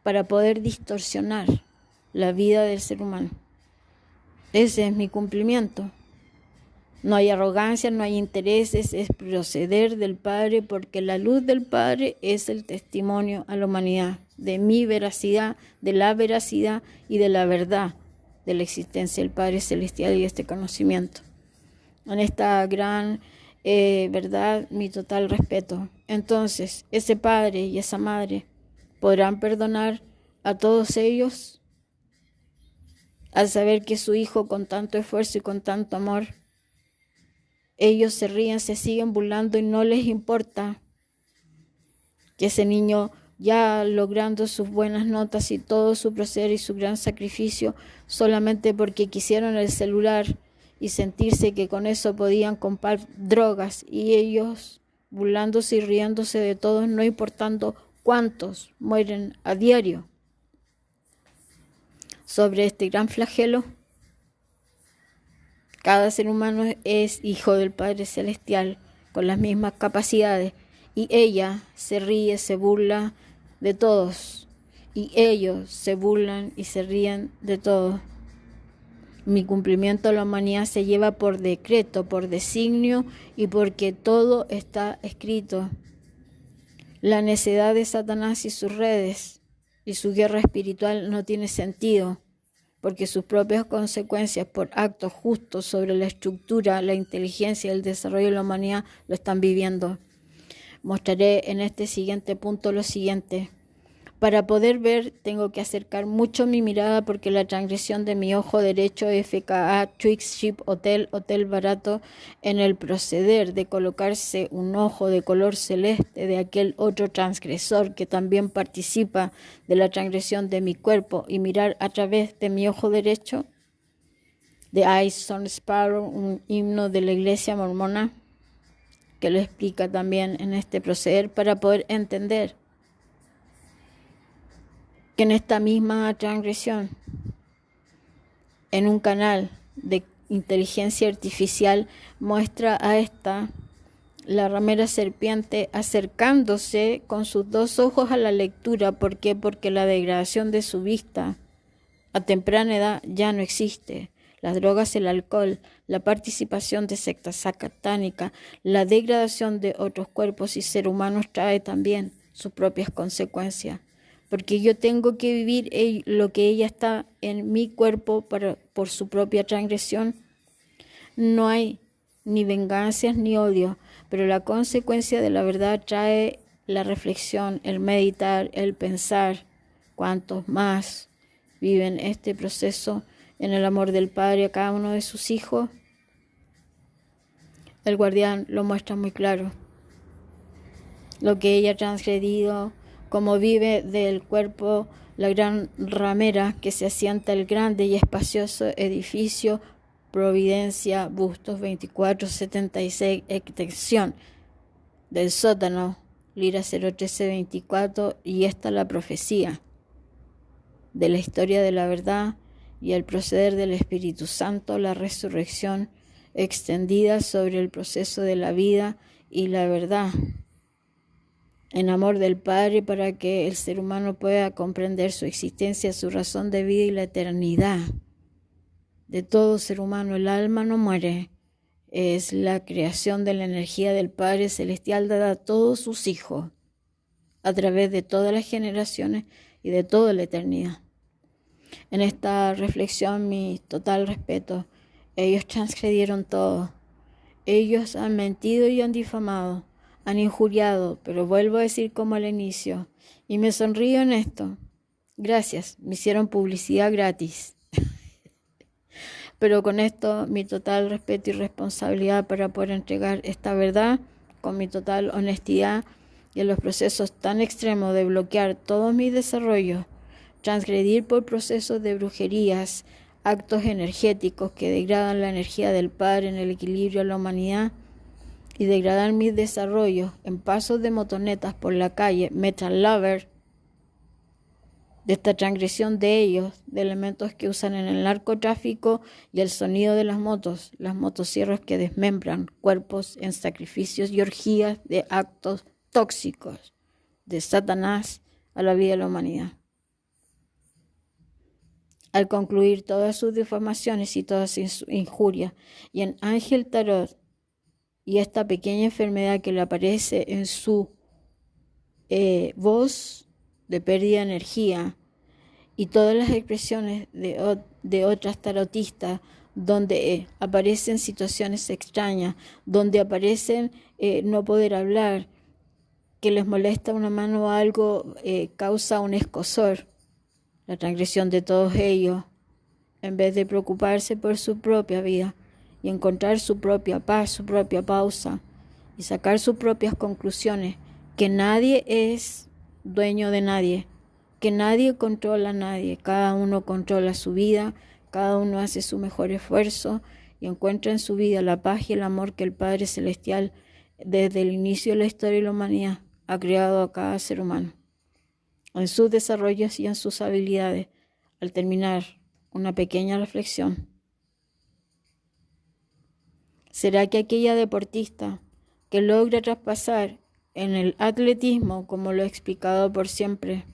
Speaker 1: para poder distorsionar la vida del ser humano. Ese es mi cumplimiento. No hay arrogancia, no hay intereses, es proceder del Padre, porque la luz del Padre es el testimonio a la humanidad de mi veracidad, de la veracidad y de la verdad de la existencia del Padre Celestial y este conocimiento. En esta gran verdad, mi total respeto. Entonces, ese Padre y esa Madre podrán perdonar a todos ellos al saber que su Hijo con tanto esfuerzo y con tanto amor, ellos se ríen, se siguen burlando y no les importa que ese niño ya logrando sus buenas notas y todo su proceder y su gran sacrificio solamente porque quisieron el celular y sentirse que con eso podían comprar drogas y ellos burlándose y riéndose de todos, no importando cuántos mueren a diario sobre este gran flagelo. Cada ser humano es hijo del Padre Celestial con las mismas capacidades y ella se ríe, se burla de todos y ellos se burlan y se ríen de todos. Mi cumplimiento a la humanidad se lleva por decreto, por designio y porque todo está escrito. La necedad de Satanás y sus redes y su guerra espiritual no tiene sentido, porque sus propias consecuencias por actos justos sobre la estructura, la inteligencia y el desarrollo de la humanidad lo están viviendo. Mostraré en este siguiente punto lo siguiente. Para poder ver, tengo que acercar mucho mi mirada porque la transgresión de mi ojo derecho, FKA, Twix, Ship, Hotel barato, en el proceder de colocarse un ojo de color celeste de aquel otro transgresor que también participa de la transgresión de mi cuerpo y mirar a través de mi ojo derecho, de Eyes Son Sparrow, un himno de la iglesia mormona, que lo explica también en este proceder para poder entender que en esta misma transgresión, en un canal de inteligencia artificial, muestra a esta, la ramera serpiente, acercándose con sus 2 ojos a la lectura. ¿Por qué? Porque la degradación de su vista a temprana edad ya no existe. Las drogas, el alcohol, la participación de sectas satánicas, la degradación de otros cuerpos y seres humanos trae también sus propias consecuencias. Porque yo tengo que vivir lo que ella está en mi cuerpo por su propia transgresión. No hay ni venganzas ni odio, pero la consecuencia de la verdad trae la reflexión, el meditar, el pensar. Cuantos más viven este proceso en el amor del Padre a cada uno de sus hijos, el guardián lo muestra muy claro. Lo que ella ha transgredido, como vive del cuerpo la gran ramera que se asienta el grande y espacioso edificio Providencia, Bustos 2476, extensión del sótano, Lira 01324, y esta la profecía de la historia de la verdad y el proceder del Espíritu Santo, la resurrección extendida sobre el proceso de la vida y la verdad, en amor del Padre, para que el ser humano pueda comprender su existencia, su razón de vida y la eternidad. De todo ser humano el alma no muere, es la creación de la energía del Padre Celestial dada a todos sus hijos, a través de todas las generaciones y de toda la eternidad. En esta reflexión, mi total respeto. Ellos transgredieron todo. Ellos han mentido y han difamado, han injuriado, pero vuelvo a decir como al inicio, y me sonrío en esto. Gracias, me hicieron publicidad gratis. Pero con esto, mi total respeto y responsabilidad para poder entregar esta verdad con mi total honestidad y en los procesos tan extremos de bloquear todos mis desarrollos, transgredir por procesos de brujerías, actos energéticos que degradan la energía del Padre en el equilibrio de la humanidad y degradar mis desarrollos en pasos de motonetas por la calle, Metal Lover, de esta transgresión de ellos, de elementos que usan en el narcotráfico y el sonido de las motosierras que desmembran cuerpos en sacrificios y orgías de actos tóxicos de Satanás a la vida de la humanidad. Al concluir todas sus difamaciones y todas sus injurias, y en Ángel Tarot, y esta pequeña enfermedad que le aparece en su voz de pérdida de energía, y todas las expresiones de otras tarotistas, donde aparecen situaciones extrañas, donde aparecen no poder hablar, que les molesta una mano o algo, causa un escozor. La transgresión de todos ellos, en vez de preocuparse por su propia vida y encontrar su propia paz, su propia pausa y sacar sus propias conclusiones, que nadie es dueño de nadie, que nadie controla a nadie, cada uno controla su vida, cada uno hace su mejor esfuerzo y encuentra en su vida la paz y el amor que el Padre Celestial desde el inicio de la historia de la humanidad ha creado a cada ser humano, en sus desarrollos y en sus habilidades. Al terminar, una pequeña reflexión. ¿Será que aquella deportista que logra traspasar en el atletismo, como lo he explicado por siempre,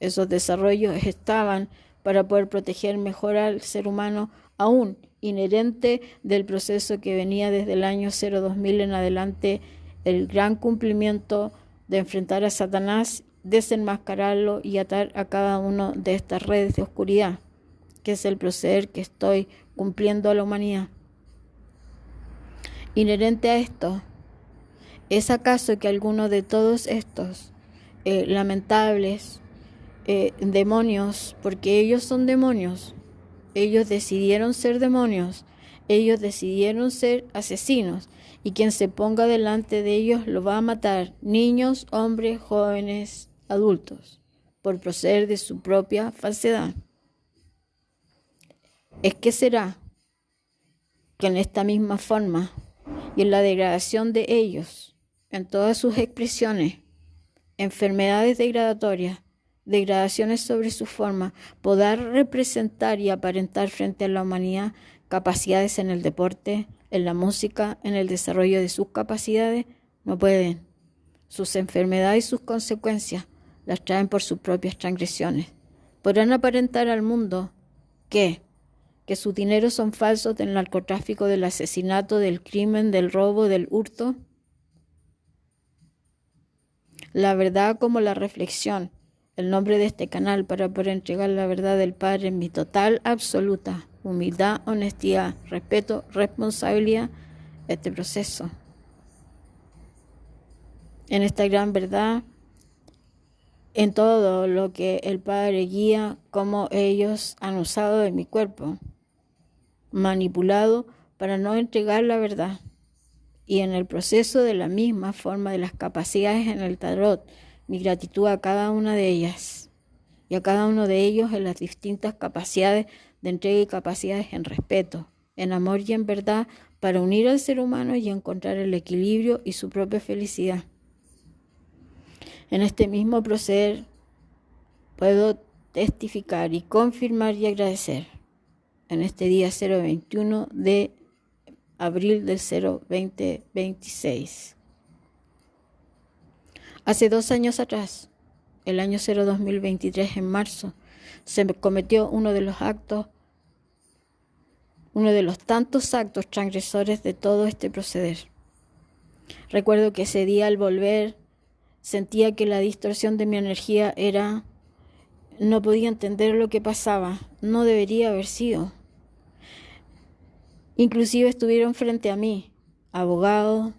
Speaker 1: esos desarrollos estaban para poder proteger mejor al ser humano, aún inherente del proceso que venía desde el año 2000 en adelante, el gran cumplimiento de enfrentar a Satanás, desenmascararlo y atar a cada uno de estas redes de oscuridad, que es el proceder que estoy cumpliendo a la humanidad? Inherente a esto, ¿es acaso que alguno de todos estos lamentables demonios, porque ellos son demonios, ellos decidieron ser demonios, ellos decidieron ser asesinos, y quien se ponga delante de ellos lo va a matar, niños, hombres, jóvenes, adultos, por proceder de su propia falsedad? ¿Es que será que en esta misma forma y en la degradación de ellos, en todas sus expresiones, enfermedades degradatorias, degradaciones sobre su forma, poder representar y aparentar frente a la humanidad capacidades en el deporte, en la música, en el desarrollo de sus capacidades, no pueden. Sus enfermedades y sus consecuencias las traen por sus propias transgresiones. Podrán aparentar al mundo que sus dineros son falsos del narcotráfico, del asesinato, del crimen, del robo, del hurto. La verdad como la reflexión, el nombre de este canal para poder entregar la verdad del Padre en mi total, absoluta humildad, honestidad, respeto, responsabilidad, este proceso. En esta gran verdad, en todo lo que el Padre guía, como ellos han usado de mi cuerpo, manipulado para no entregar la verdad. Y en el proceso de la misma forma de las capacidades en el tarot, mi gratitud a cada una de ellas y a cada uno de ellos en las distintas capacidades de entrega y capacidades en respeto, en amor y en verdad, para unir al ser humano y encontrar el equilibrio y su propia felicidad. En este mismo proceder puedo testificar y confirmar y agradecer en este día 021 de abril del 2026. Hace 2 años atrás, el año 2023, en marzo, se cometió uno de los tantos actos transgresores de todo este proceder. Recuerdo que ese día al volver sentía que la distorsión de mi energía no podía entender lo que pasaba, no debería haber sido. Inclusive estuvieron frente a mí abogados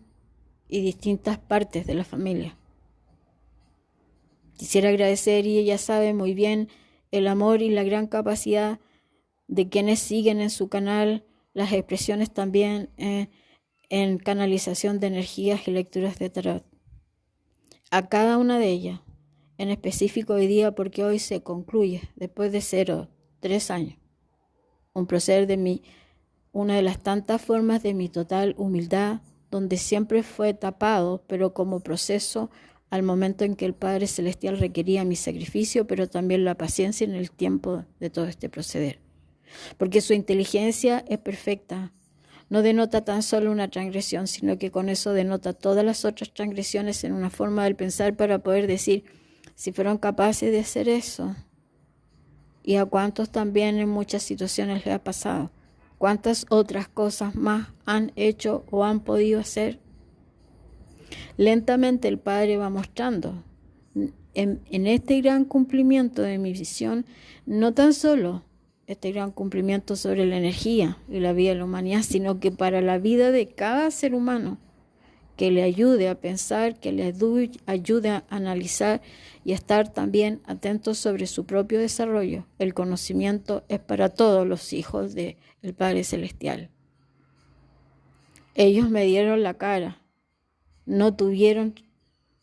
Speaker 1: y distintas partes de la familia. Quisiera agradecer, y ella sabe muy bien, el amor y la gran capacidad de quienes siguen en su canal las expresiones también en canalización de energías y lecturas de tarot. A cada una de ellas, en específico hoy día, porque hoy se concluye, después de 3 años, un proceder de una de las tantas formas de mi total humildad, donde siempre fue tapado, pero como proceso al momento en que el Padre Celestial requería mi sacrificio, pero también la paciencia en el tiempo de todo este proceder. Porque su inteligencia es perfecta. No denota tan solo una transgresión, sino que con eso denota todas las otras transgresiones en una forma del pensar para poder decir, si fueron capaces de hacer eso, y a cuántos también en muchas situaciones les ha pasado, cuántas otras cosas más han hecho o han podido hacer. Lentamente el Padre va mostrando en este gran cumplimiento de mi visión, no tan solo este gran cumplimiento sobre la energía y la vida de la humanidad, sino que para la vida de cada ser humano, que le ayude a pensar, que le ayude a analizar y a estar también atentos sobre su propio desarrollo. El conocimiento es para todos los hijos del Padre Celestial. Ellos me dieron la cara, no tuvieron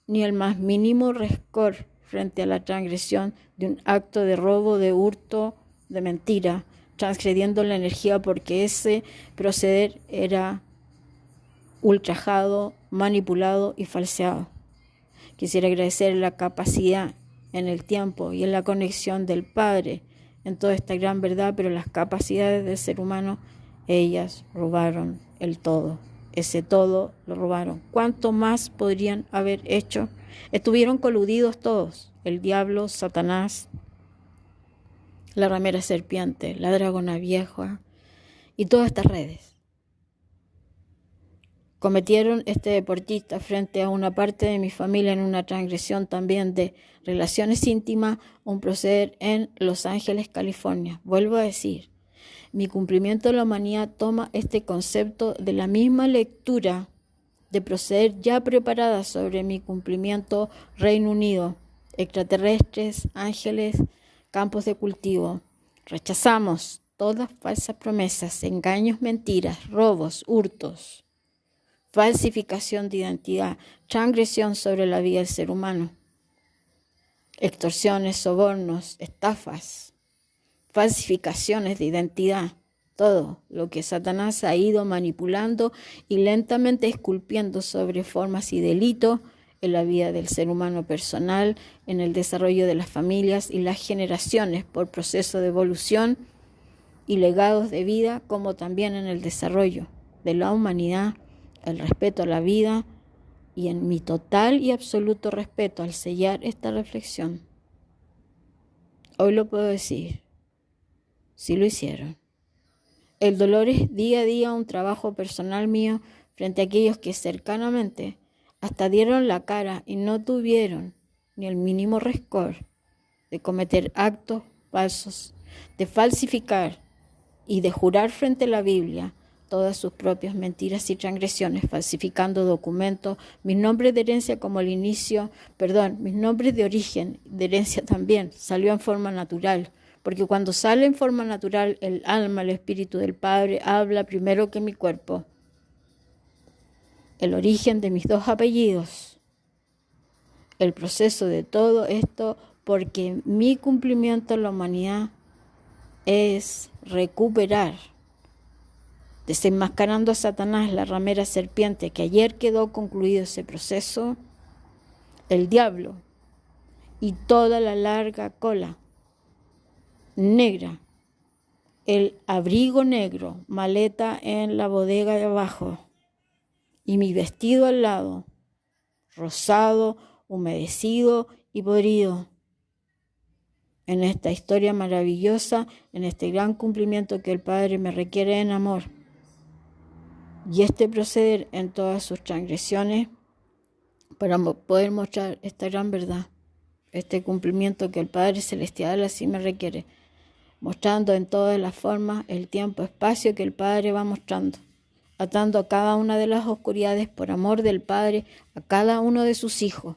Speaker 1: ni el más mínimo rencor frente a la transgresión de un acto de robo, de hurto, de mentira, transgrediendo la energía, porque ese proceder era ultrajado, manipulado y falseado. Quisiera agradecer la capacidad en el tiempo y en la conexión del Padre en toda esta gran verdad, pero las capacidades del ser humano, ellas robaron el todo. Ese todo lo robaron. ¿Cuánto más podrían haber hecho? Estuvieron coludidos todos, el diablo, Satanás, la ramera serpiente, la dragona vieja y todas estas redes. Cometieron este deportista frente a una parte de mi familia en una transgresión también de relaciones íntimas, un proceder en Los Ángeles, California. Vuelvo a decir, mi cumplimiento de la humanidad toma este concepto de la misma lectura de proceder ya preparada sobre mi cumplimiento Reino Unido, extraterrestres, ángeles, campos de cultivo. Rechazamos todas falsas promesas, engaños, mentiras, robos, hurtos, falsificación de identidad, transgresión sobre la vida del ser humano, extorsiones, sobornos, estafas, falsificaciones de identidad, todo lo que Satanás ha ido manipulando y lentamente esculpiendo sobre formas y delitos en la vida del ser humano personal, en el desarrollo de las familias y las generaciones por proceso de evolución y legados de vida, como también en el desarrollo de la humanidad, el respeto a la vida y en mi total y absoluto respeto al sellar esta reflexión. Hoy lo puedo decir, sí lo hicieron. El dolor es día a día un trabajo personal mío frente a aquellos que cercanamente hasta dieron la cara y no tuvieron ni el mínimo rescor de cometer actos falsos, de falsificar y de jurar frente a la Biblia todas sus propias mentiras y transgresiones, falsificando documentos, mis nombres de herencia como el inicio, mis nombres de origen, de herencia también, salió en forma natural, porque cuando sale en forma natural, el alma, el espíritu del Padre, habla primero que mi cuerpo. El origen de mis 2 apellidos, el proceso de todo esto, porque mi cumplimiento en la humanidad es recuperar, desenmascarando a Satanás, la ramera serpiente, que ayer quedó concluido ese proceso, el diablo y toda la larga cola negra, el abrigo negro, maleta en la bodega de abajo y mi vestido al lado, rosado, humedecido y podrido. En esta historia maravillosa, en este gran cumplimiento que el Padre me requiere en amor. Y este proceder en todas sus transgresiones para poder mostrar esta gran verdad, este cumplimiento que el Padre Celestial así me requiere, mostrando en todas las formas el tiempo, espacio que el Padre va mostrando, atando a cada una de las oscuridades por amor del Padre a cada uno de sus hijos,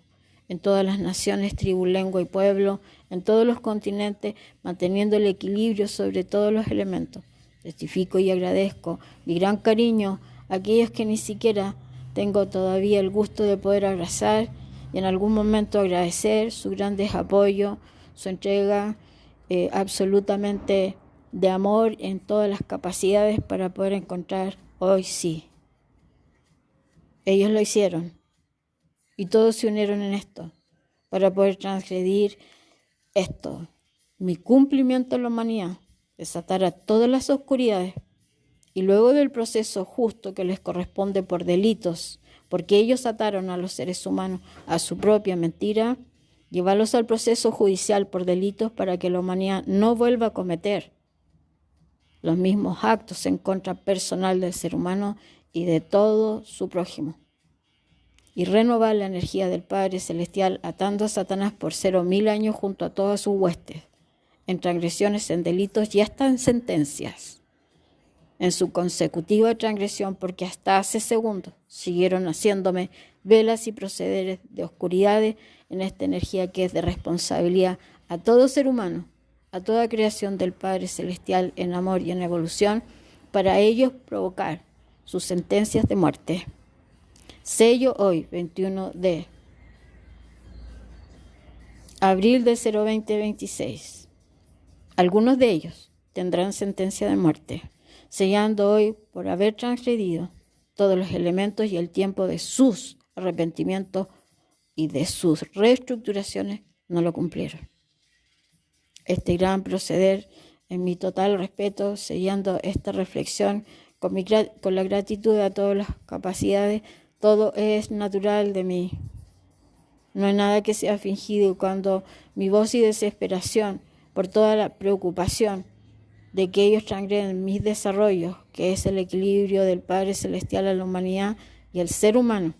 Speaker 1: en todas las naciones, tribu, lengua y pueblo, en todos los continentes, manteniendo el equilibrio sobre todos los elementos. Testifico y agradezco mi gran cariño a aquellos que ni siquiera tengo todavía el gusto de poder abrazar y en algún momento agradecer su gran apoyo, su entrega absolutamente de amor en todas las capacidades para poder encontrar hoy sí. Ellos lo hicieron y todos se unieron en esto para poder transgredir esto, mi cumplimiento en la humanidad, desatar a todas las oscuridades y luego del proceso justo que les corresponde por delitos, porque ellos ataron a los seres humanos a su propia mentira, llevarlos al proceso judicial por delitos para que la humanidad no vuelva a cometer los mismos actos en contra personal del ser humano y de todo su prójimo. Y renovar la energía del Padre Celestial atando a Satanás por 0.000 años junto a todas sus huestes, en transgresiones, en delitos y hasta en sentencias, en su consecutiva transgresión, porque hasta hace segundos siguieron haciéndome velas y procederes de oscuridades en esta energía que es de responsabilidad a todo ser humano, a toda creación del Padre Celestial en amor y en evolución, para ellos provocar sus sentencias de muerte. Sello hoy, 21 de abril de 02026. Algunos de ellos tendrán sentencia de muerte, sellando hoy por haber transgredido todos los elementos y el tiempo de sus arrepentimientos y de sus reestructuraciones no lo cumplieron. Este gran proceder, en mi total respeto, sellando esta reflexión con la gratitud a todas las capacidades. Todo es natural de mí. No hay nada que sea fingido. Cuando mi voz y desesperación por toda la preocupación de que ellos transgreden mis desarrollos, que es el equilibrio del Padre Celestial a la humanidad y el ser humano,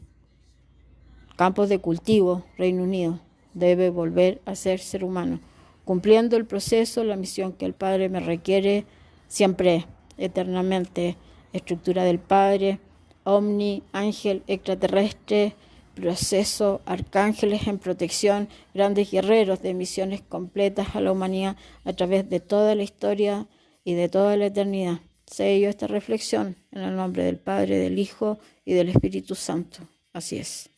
Speaker 1: campos de cultivo, Reino Unido, debe volver a ser ser humano, cumpliendo el proceso, la misión que el Padre me requiere siempre, eternamente, estructura del Padre, Omni, ángel extraterrestre, proceso, arcángeles en protección, grandes guerreros de misiones completas a la humanidad a través de toda la historia y de toda la eternidad. Sello esta reflexión en el nombre del Padre, del Hijo y del Espíritu Santo. Así es.